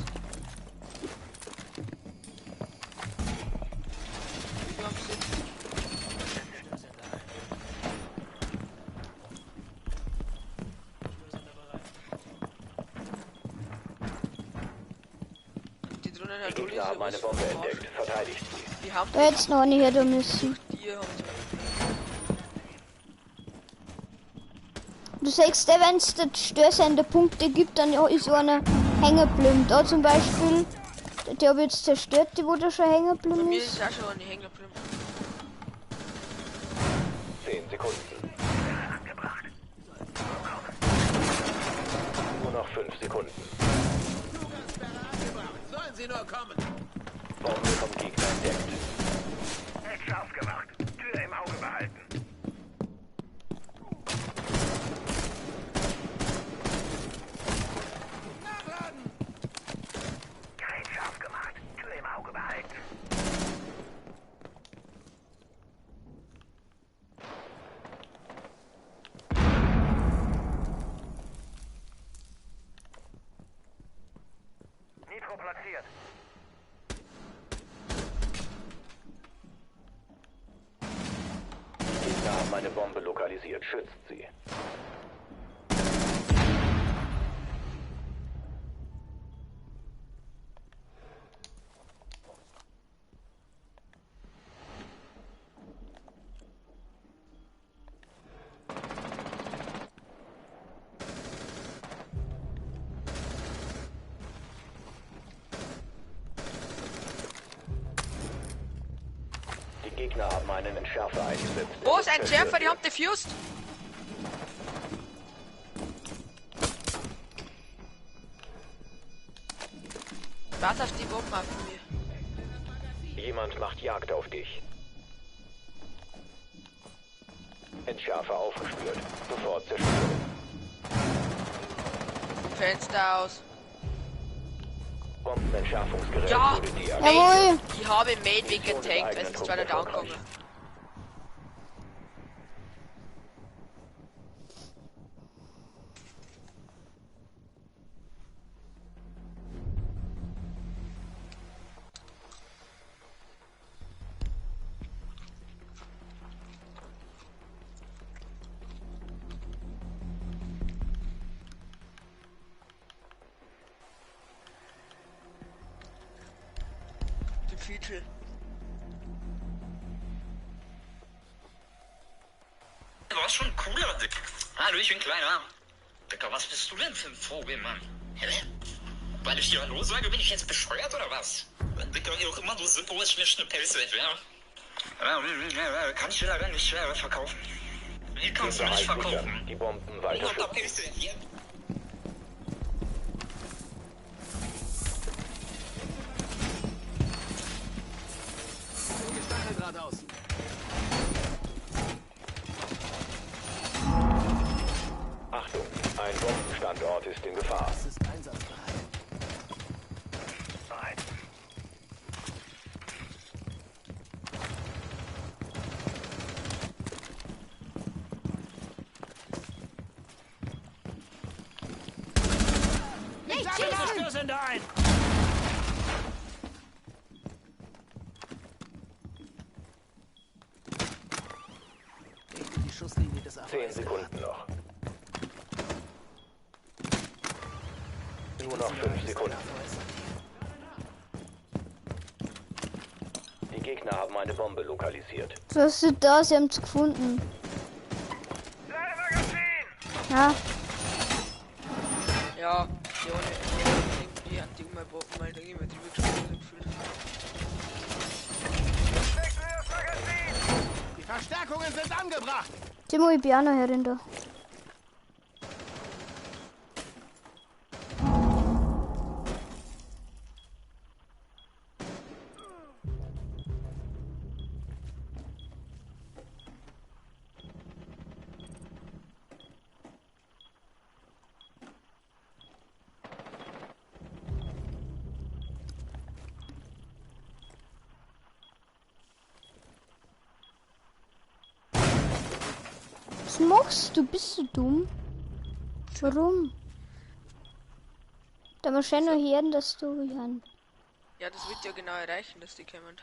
Die drinnen Die halt Gegner haben eine Bombe entdeckt. Verteidigt sie. Die haben Da hättest noch nicht hätte müssen. die haben Du sagst, wenn es da störsende Punkte gibt, dann ist so einer hängen geblieben. Da zum Beispiel, der habe jetzt zerstört, die wo da schon hängen geblieben mir ist. ist auch schon eine hängen geblieben. 10 Sekunden. Nur noch 5 Sekunden. Sollen sie nur kommen. Bombe vom Gegner entdeckt. Nicht scharf gemacht. Tür im Auge behalten. Nachladen. Gerät scharf gemacht. Tür im Auge behalten. Nitro platziert. Die Gegner haben eine Bombe lokalisiert. Schützt sie. Die Gegner haben einen Entschärfer eingesetzt. Wo ist ein Schärfer? Die haben defused. Was auf die Bomben ab von mir? Jemand macht Jagd auf dich. Entschärfer aufgespürt. Sofort zerstören. Fenster aus. Bombenentschärfungsgerät Ja! wurde deaktiviert. Jawohl! Ich habe Main weggetankt, weil es zwar nicht angekommen. Die Feature. Du warst schon cooler, Dick. Hallo, ich bin kleiner. Dicker, was bist du denn für ein Vogel, Mann? Hä? Weil ich dir Hallo sage, bin ich jetzt bescheuert oder was? Dicker, wie auch immer du sind, wo ist mir eine Pelzwelt, ja? Kann ich dir leider nicht verkaufen. Die kannst du Den nicht Bereich verkaufen. sichern. Die Bomben weiter Ja, da schützen. bist du hier. Geradeaus. Achtung, ein Bombenstandort ist in Gefahr. Das ist einsatzbereit. Nicht schießen! Wir sind ein! Richte die Schusslinie des 10 Sekunden noch. Nur noch 5 Sekunden. Die Gegner haben eine Bombe lokalisiert. So ist sie da, sie haben es gefunden. Ja, Ja, die ohne. Die hat die mal Bomben mal irgendwie mit drüber geschossen gefühlt. Die Verstärkungen sind angebracht! Timo, ich bin auch noch herin da. Was machst du? Bist du dumm? Warum? Da muss schon noch hören, dass du Jan. Ja, das wird ja genau erreichen, dass die kommen.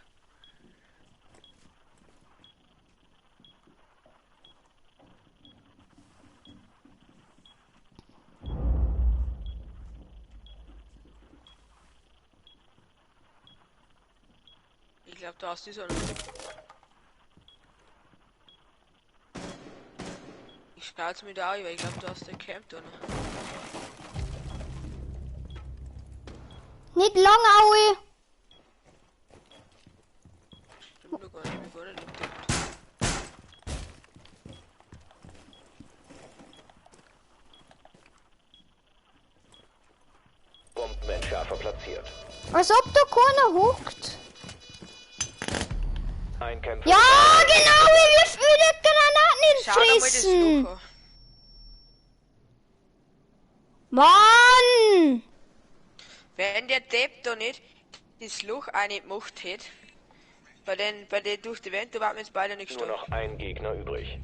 Ich glaube, da hast du so einen. Ich schaue mir da, weil ich glaube, da hast du Camp da noch. Nicht lang, Aue! Stimmt doch gar nicht, bevor der liegt. Bombenentschärfer platziert. Als ob da keiner huckt. Ein Kämpfer. Ja, genau, wir wirft wieder Granaten in Schau doch mal das Fressen. Loch an. Mann! Wenn der Depp da nicht das Loch eine gemacht hätte, bei den durch die Wände, da waren wir jetzt beide nicht Nur gestorben. noch ein Gegner übrig.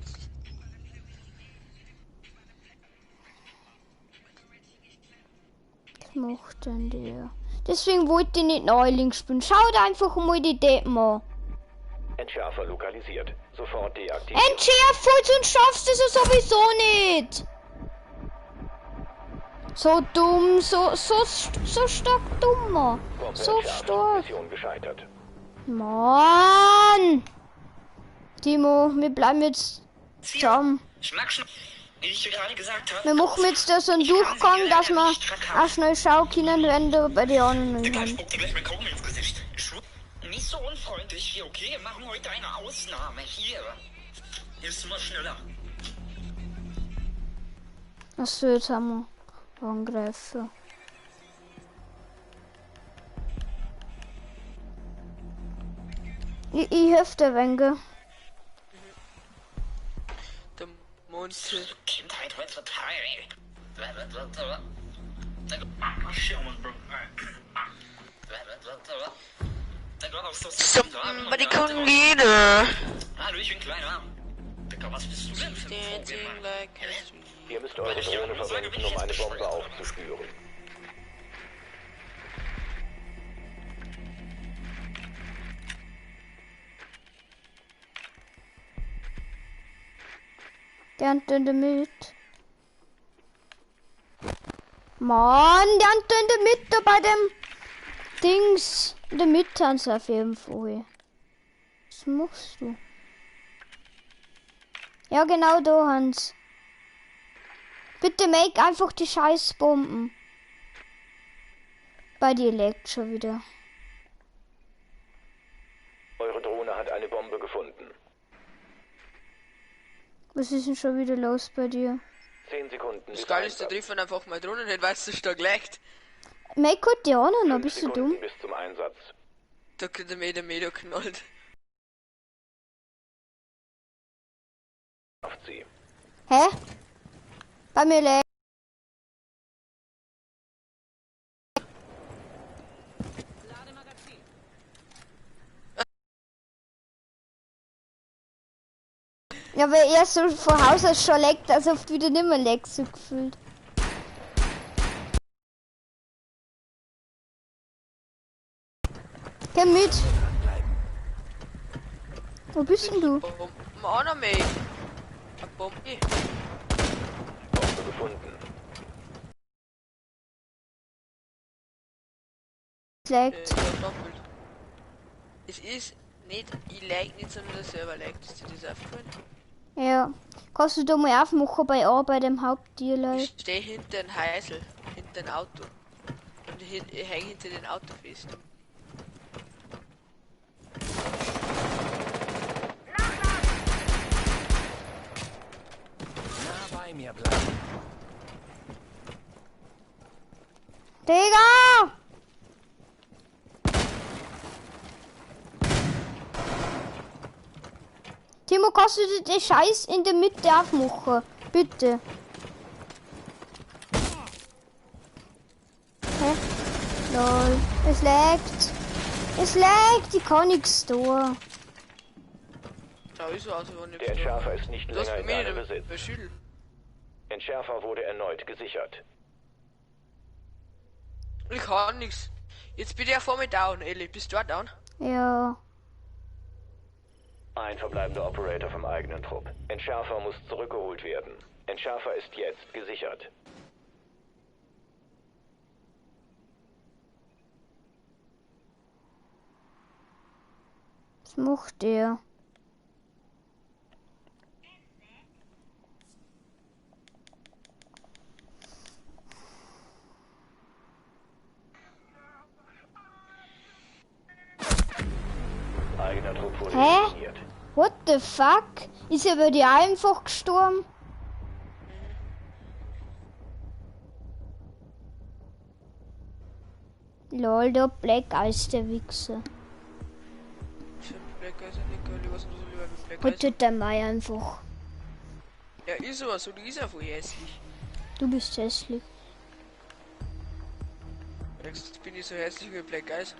Was macht denn der? Deswegen wollte ich nicht Neuling spielen. Schaut einfach mal die Deppen an. Entschärfer lokalisiert. Sofort deaktivieren. Entschärf, sonst schaffst du es sowieso nicht. So dumm, so stark dummer. So Bombe entschärft. stark. Mission gescheitert. Mann! Timo, wir bleiben jetzt zusammen. Schnack, wie ich dir gerade gesagt habe. Wir machen jetzt da so einen Durchgang, dass wir auch schnell schauen können, wenn du bei den anderen Digga, haben. spuck dir gleich mein Kaum ins Gesicht. Nicht so unfreundlich hier, okay? Wir machen heute eine Ausnahme. Hier. Hilfst du mal schneller. Achso, jetzt haben wir Angreifer. Ich helfe dir, Wenge. Der Monster. Kindheit heutzutage. Somebody come get her. Hallo, ich bin kleiner. Digga, was bist du denn für ein Dancing Vogel, Mann? like a street. Ihr müsst eure Drohne verwenden, um eine Bombe aufzuspüren. Der hat in der Mitte. Mann, der hat in der Mitte bei dem Dings. In der Mitte haben sie auf jeden Fall. Was machst du? Ja, genau da, Hans. Bitte make einfach die Scheißbomben. Bei dir leckt schon wieder. Eure Drohne hat eine Bombe gefunden. Was ist denn schon wieder los bei dir? 10 Sekunden. Das Geile ist, der trifft einfach mal drinnen, nicht weißt du, da gelegt. Mike hat die auch noch, bist du 5 Sekunden dumm? bis zum Einsatz. Da kriegt der Meter knallt. Auf sie. Hä? Bei mir lag. Ja, weil er so von Haus aus schon leckt, als oft wieder nimmer leckt, so gefühlt. Komm mit. Wo bist denn du? Bomben auch noch mehr. Eine Bombe. Bombe gefunden. Es leckt. Es ist nicht, ich lag nicht, sondern der Server laggt. Ist dir das aufgefallen? Ja. Kannst du da mal aufmachen bei Arbeit im Hauptdealer? Ich stehe hinter einem Heisel, hinter einem Auto. Und ich hänge hinter dem Auto fest. Bei mir bleiben. Digga! Timo, kannst du den Scheiß in der Mitte aufmachen? Bitte. Hä? Lol. Es laggt. Es laggt. Ich kann nichts tun. Da ist er also nicht. Der Entschärfer ist nicht Das länger in bei mir deinem der Besitz. Schüttel. Entschärfer wurde erneut gesichert. Ich kann nichts. Jetzt bin ich ja vor mir down, Ellie. Bist du auch down? Ja. Ein verbleibender Operator vom eigenen Trupp. Entschärfer muss zurückgeholt werden. Entschärfer ist jetzt gesichert. Was macht der? Eigener Trupp wurde Hä? eliminiert. What the fuck? Ist er bei dir einfach gestorben? Lol, der Black Eyes, der Wichser. Black Eyes nicht geil, ich weiß nicht, was ich mit Black Eyes. Heute der Mai einfach. Ja, ist aber so, du ist ja voll hässlich. Du bist hässlich. Jetzt bin ich so hässlich wie Black Eyes.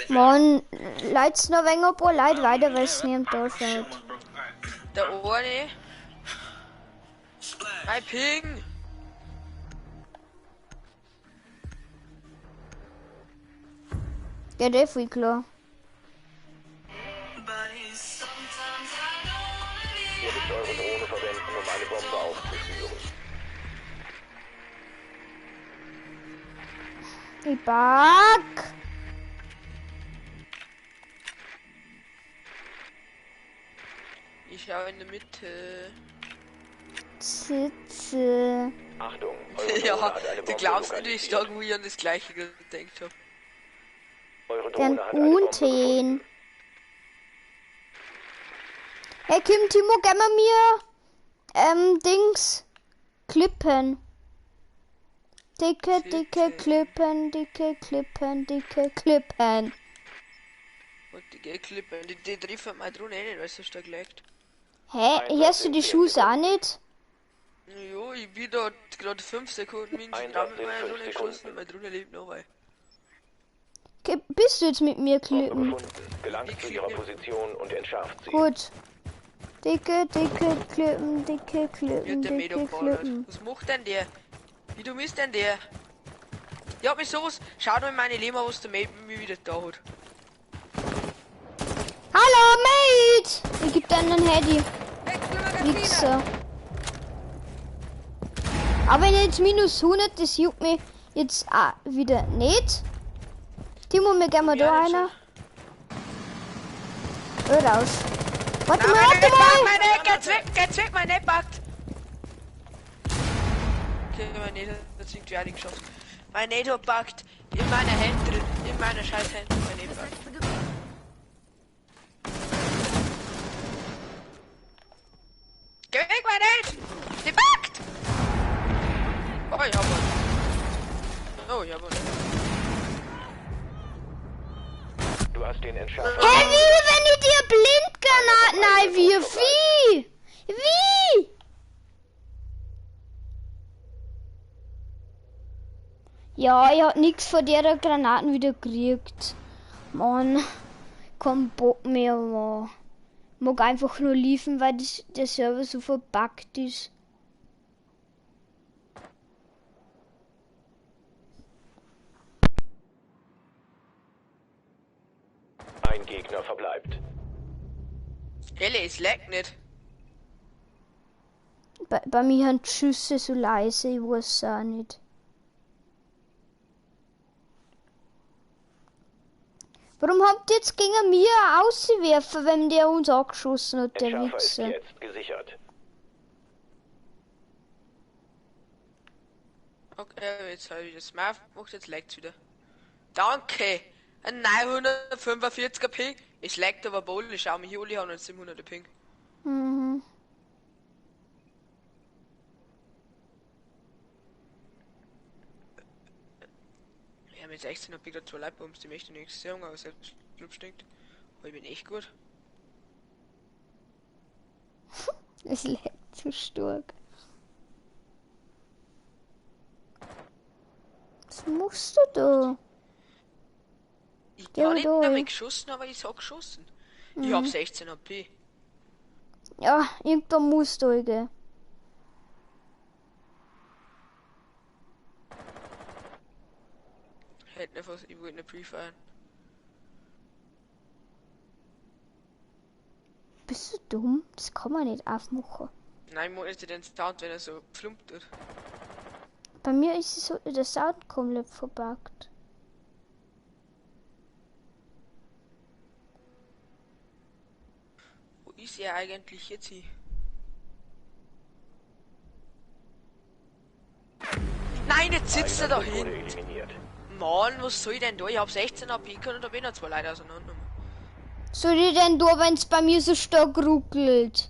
Mann, leid's noch wenger pro Leid weiter, weil es niemand da schaut. Der eine. Ein Ping. Ja, der ist voll klar. Ihr müsst eure Drohne verwenden, um eine Bombe aufzuspüren. Ich back. Ich schau in der Mitte. Sitze. Achtung, eure Drohne Ja, hat eine du Bombe glaubst nicht, ich lokalisiert. sag, wo ich an das gleiche gedacht habe. Eure Dann Drohne hat eine Bombe unten. gefunden. Hey Kim, Timo, gib mal mir Dings Klippen. Dicke Klippen, dicke Klippen, dicke Klippen. Und die Klippe, die treffen meine Drohne eh nicht, weil es so stark leckt. Hä? Hörst du die Schuhe auch nicht? Jo, ich bin da gerade 5 Sekunden mindestens dran mit meiner Drohne geschossen und meine Drohne lebt noch weil. Okay, bist du jetzt mit mir Bombe klippen? gefunden. Gelangt zu ihrer Position und entschärft sie. Gut. Dicke Klippen, dicke Wird Klippen, der Medo dicke gebaut. Klippen. Was macht denn der? Wie dumm ist denn der? Ja, mich sowas. Schau doch in meine Lema, was der Mate mir wieder da hat. Hallo, Mate! Ich geb dir einen Handy. Wichser. Aber wenn jetzt minus 100, das juckt mich jetzt auch wieder nicht. Timo, mir gehen wir da einer. Hör raus. Warte mal, warte mal! Geht's weg, mein Net packt! Okay, mein Net hat es irgendwie auch nicht geschafft. Mein Net hat packt in meiner Hand drin, in meine scheiß Hände daneben. Geh weg, mein Held! Debackt! Oh, jawohl. Oh, jawohl. Du hast den Entschärfer. Hä, wie, wenn ich dir Blindgranaten einwirf? Wie? Wie? Ja, ich hab nix von der Granaten wieder gekriegt. Mann, kein Bock mehr, Mann. Mag einfach nur liefern, weil der Server so verpackt ist. Ein Gegner verbleibt. Helle, es leckt nicht. Bei mir sind die Schüsse so leise, ich weiß es auch nicht. Warum habt ihr jetzt gegen mir ausgewerfen, wenn der uns angeschossen hat, der Entschärfer ist Wichser? jetzt gesichert. Okay, jetzt habe ich das mal gemacht, jetzt leckt's wieder. Danke! Ein 945er Ping. Es leckt aber wohl, ich schau mich hier, ich habe einen 700er Ping. Mhm. Wir haben jetzt 16 Ping dazu Leitbums, die möchte nichts sagen, aber selbst Club stinkt. Aber ich bin echt gut. Es leckt zu stark. Was machst du da? Ich Geh habe nicht da damit hin. geschossen, aber ich hab geschossen. Ich hab 16 HP. Ja, irgendwann musst du gehen. Hätte nicht was, ich wollte nicht pre-feiern. Bist du dumm? Das kann man nicht aufmachen. Nein, ich mag nicht den Sound, wenn er so flumpt wird. Bei mir ist es so, der Sound komplett verpackt. Wo ist er eigentlich jetzt hier? Nein, jetzt sitzt er da hinten. Mann, was soll ich denn da? Ich hab 16 AP können und da bin ich zwei Leute auseinander. Soll ich denn da, wenn es bei mir so stark ruckelt?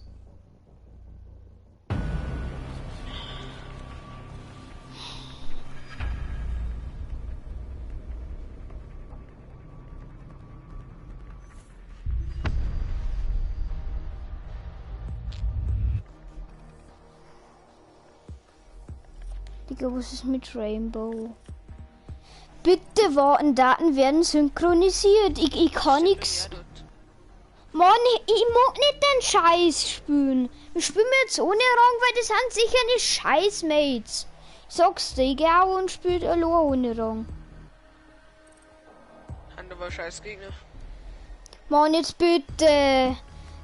Digga, was ist mit Rainbow? Bitte warten, Daten werden synchronisiert. Ich kann nix. Mann, ich mag nicht den Scheiß spielen. Ich spiele mir jetzt ohne Rang, weil das sind sicher nicht Scheißmates. Sagst du, ich geh auch und spiele allein ohne Rang. Andere Scheißgegner. Mann, jetzt bitte.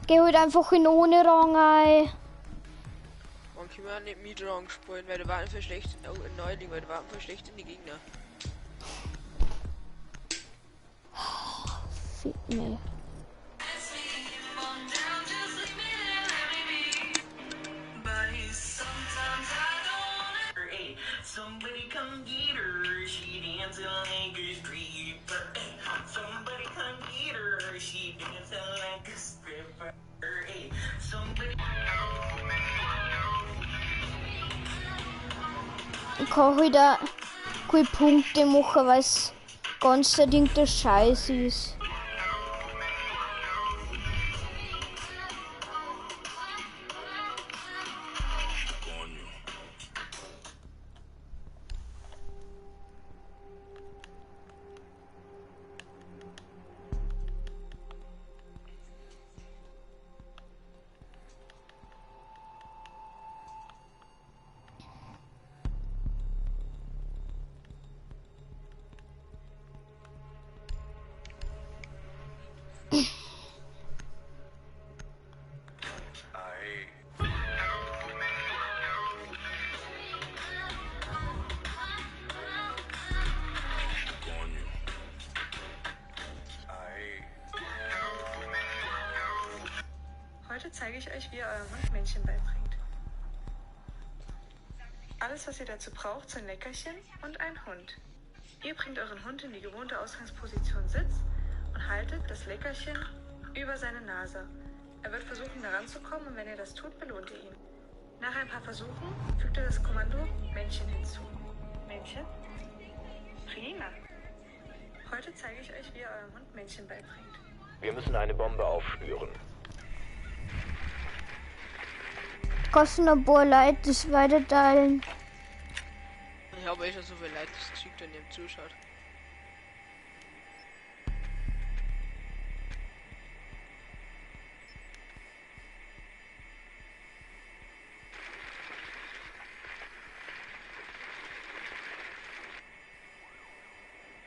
Geh halt einfach in ohne Rang ein. Warum können wir auch nicht mit Rang spielen, weil da waren für schlecht, Neuling, weil da waren für schlecht in die Gegner. Fick mir. Somebody come get her, she dancing like a stripper. Somebody come get her, she dancing like a stripper. Somebody. Ich kann wieder keine Punkte machen, weil es ganz der Scheiß ist. Heute zeige ich euch, wie ihr eurem Hund Männchen beibringt. Alles, was ihr dazu braucht, sind Leckerchen und ein Hund. Ihr bringt euren Hund in die gewohnte Ausgangsposition Sitz und haltet das Leckerchen über seine Nase. Er wird versuchen, daran zu kommen und wenn ihr das tut, belohnt ihr ihn. Nach ein paar Versuchen fügt ihr das Kommando Männchen hinzu. Männchen? Prima. Heute zeige ich euch, wie ihr eurem Hund Männchen beibringt. Wir müssen eine Bombe aufspüren. Kosten ein paar Leute das weiterteilen. Ich habe eh schon so viel Leute, das Zeug daneben zuschaut.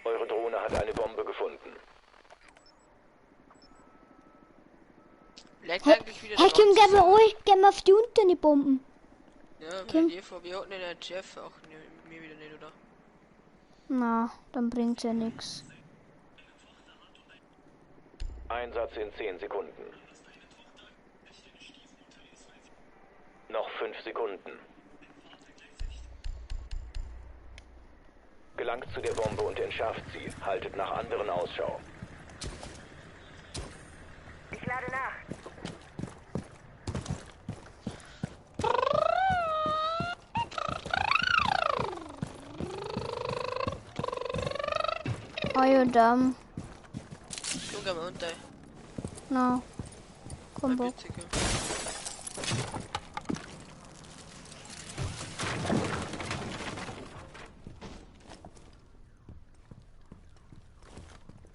Eure Drohne hat eine Bombe gefunden. Leckt Hey, eigentlich wieder Kim, gehen wir auf die unteren Bomben. Ja, Kim? wir hatten den Jeff auch mir wieder nicht, oder? Na, dann bringt's ja nix. Einsatz in 10 Sekunden. Noch 5 Sekunden. Gelangt zu der Bombe und entschärft sie. Haltet nach anderen Ausschau. Ich lade nach. Ayodam. Komm, geh mal unter. Na. Komm, Bock.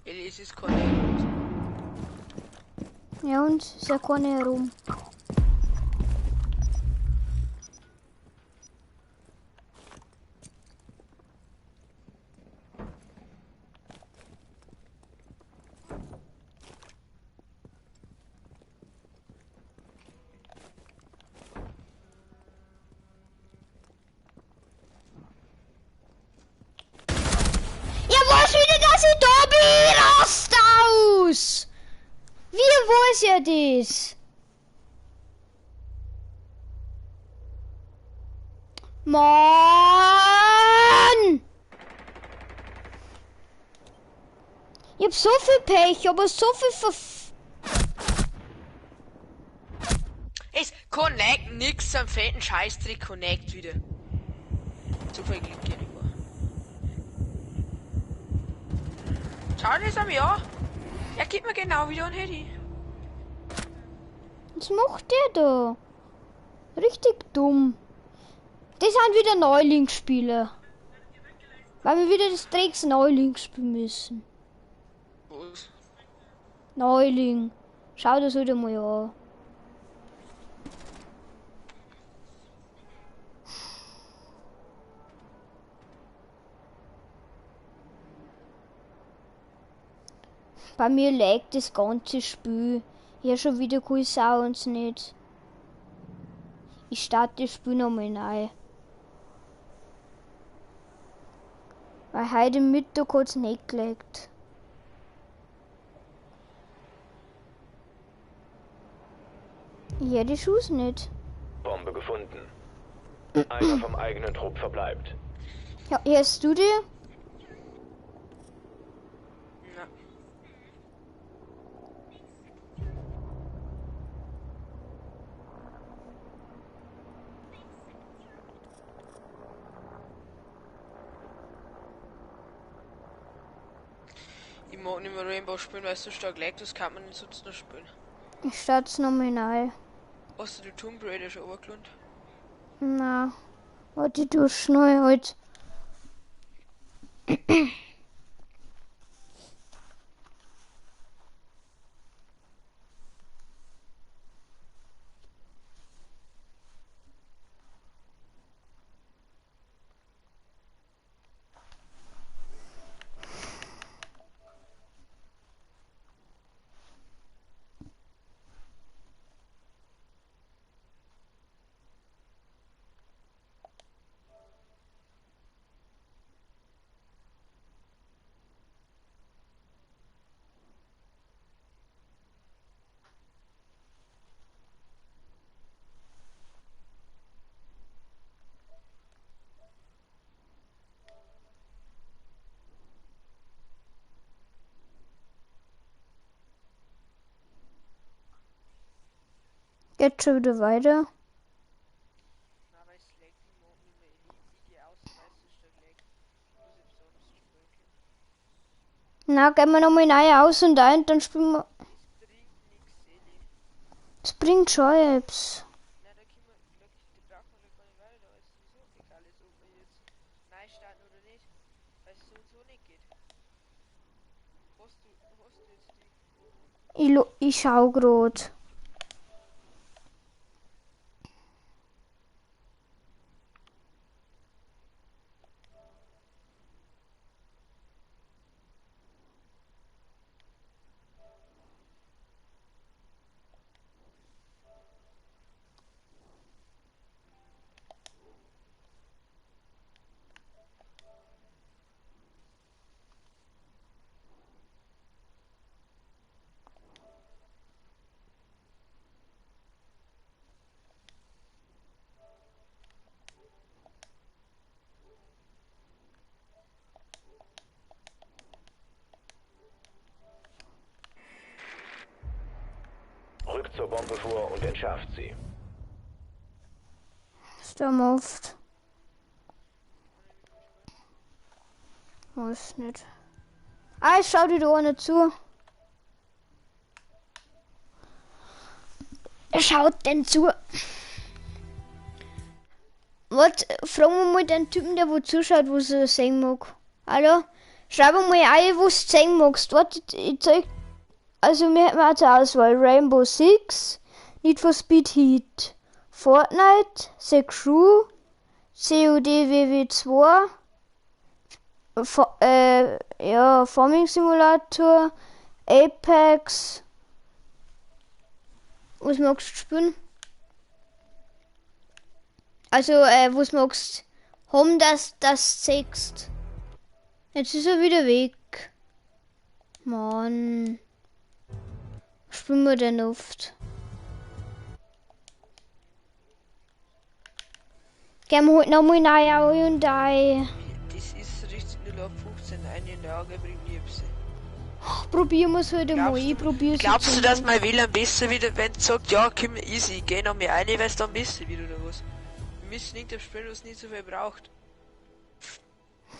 Es ist keine. Ja, und ist ja keine herum. Dass ich da bin, rast aus! Wie weiß ja das? Mann! Ich hab so viel Pech, aber so viel Es connect nix am fetten Scheißtrick connect wieder. Zufall Glück hier nicht mehr. Schau das am Jahr. Er gibt mir genau wieder ein Handy. Was macht der da? Richtig dumm. Das sind wieder Neulingsspiele. Weil wir wieder das Drecks Neuling spielen müssen. Was? Neuling. Schau das wieder mal an. Bei mir laggt das ganze Spiel. Hier schon wieder cool Sounds nicht. Ich starte das Spiel nochmal neu. Weil heute Mittag hat es nicht gelegt. Ja, die Schuss nicht. Bombe gefunden. Einer vom eigenen Trupp verbleibt. Ja, hörst du die? Ich mag nicht mehr Rainbow spielen, weil es so stark lag, das kann man nicht sonst noch spielen. Ich starte es nochmal neu. Hast du die Tomb Raider schon angelohnt? Na, warte, du schnell halt. Geht schon wieder weiter. Na, gehen wir nochmal rein, aus und ein, dann spielen wir. Das bringt schon etwas. Ich schau grad. Rückt zur Bombe vor und entschärft sie. Sturmhaft. Weiß nicht. Ah, ich schau dir da nicht zu. Er schaut denn zu. Was? Fragen wir mal den Typen, der wo zuschaut, wo sie sehen mag. Hallo? Schreib mal ein, wo du sehen magst. Warte, ich zeig. Also wir hätten zur Auswahl Rainbow Six, Need for Speed Heat, Fortnite, The Crew, COD WW2, Farming Simulator, Apex. Was magst du spielen? Also, was magst du? Haben das sechst. Jetzt ist er wieder weg. Mann. Was spielen wir denn oft? Gehen wir heute nochmal rein und ein. Das ist richtig 0815, eine Lage bringt nichts. Probieren wir es heute mal. Ich probier's. Glaubst du, dass mein WLAN besser wieder, wenn es sagt, ja, komm, easy, geh noch mehr rein, weil es dann besser wird oder was? Wir müssen nicht das Spiel, was nicht so viel braucht.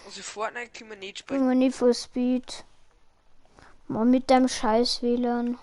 Also Fortnite können wir nicht spielen. Können wir nicht for Speed. Mal mit dem scheiß WLAN.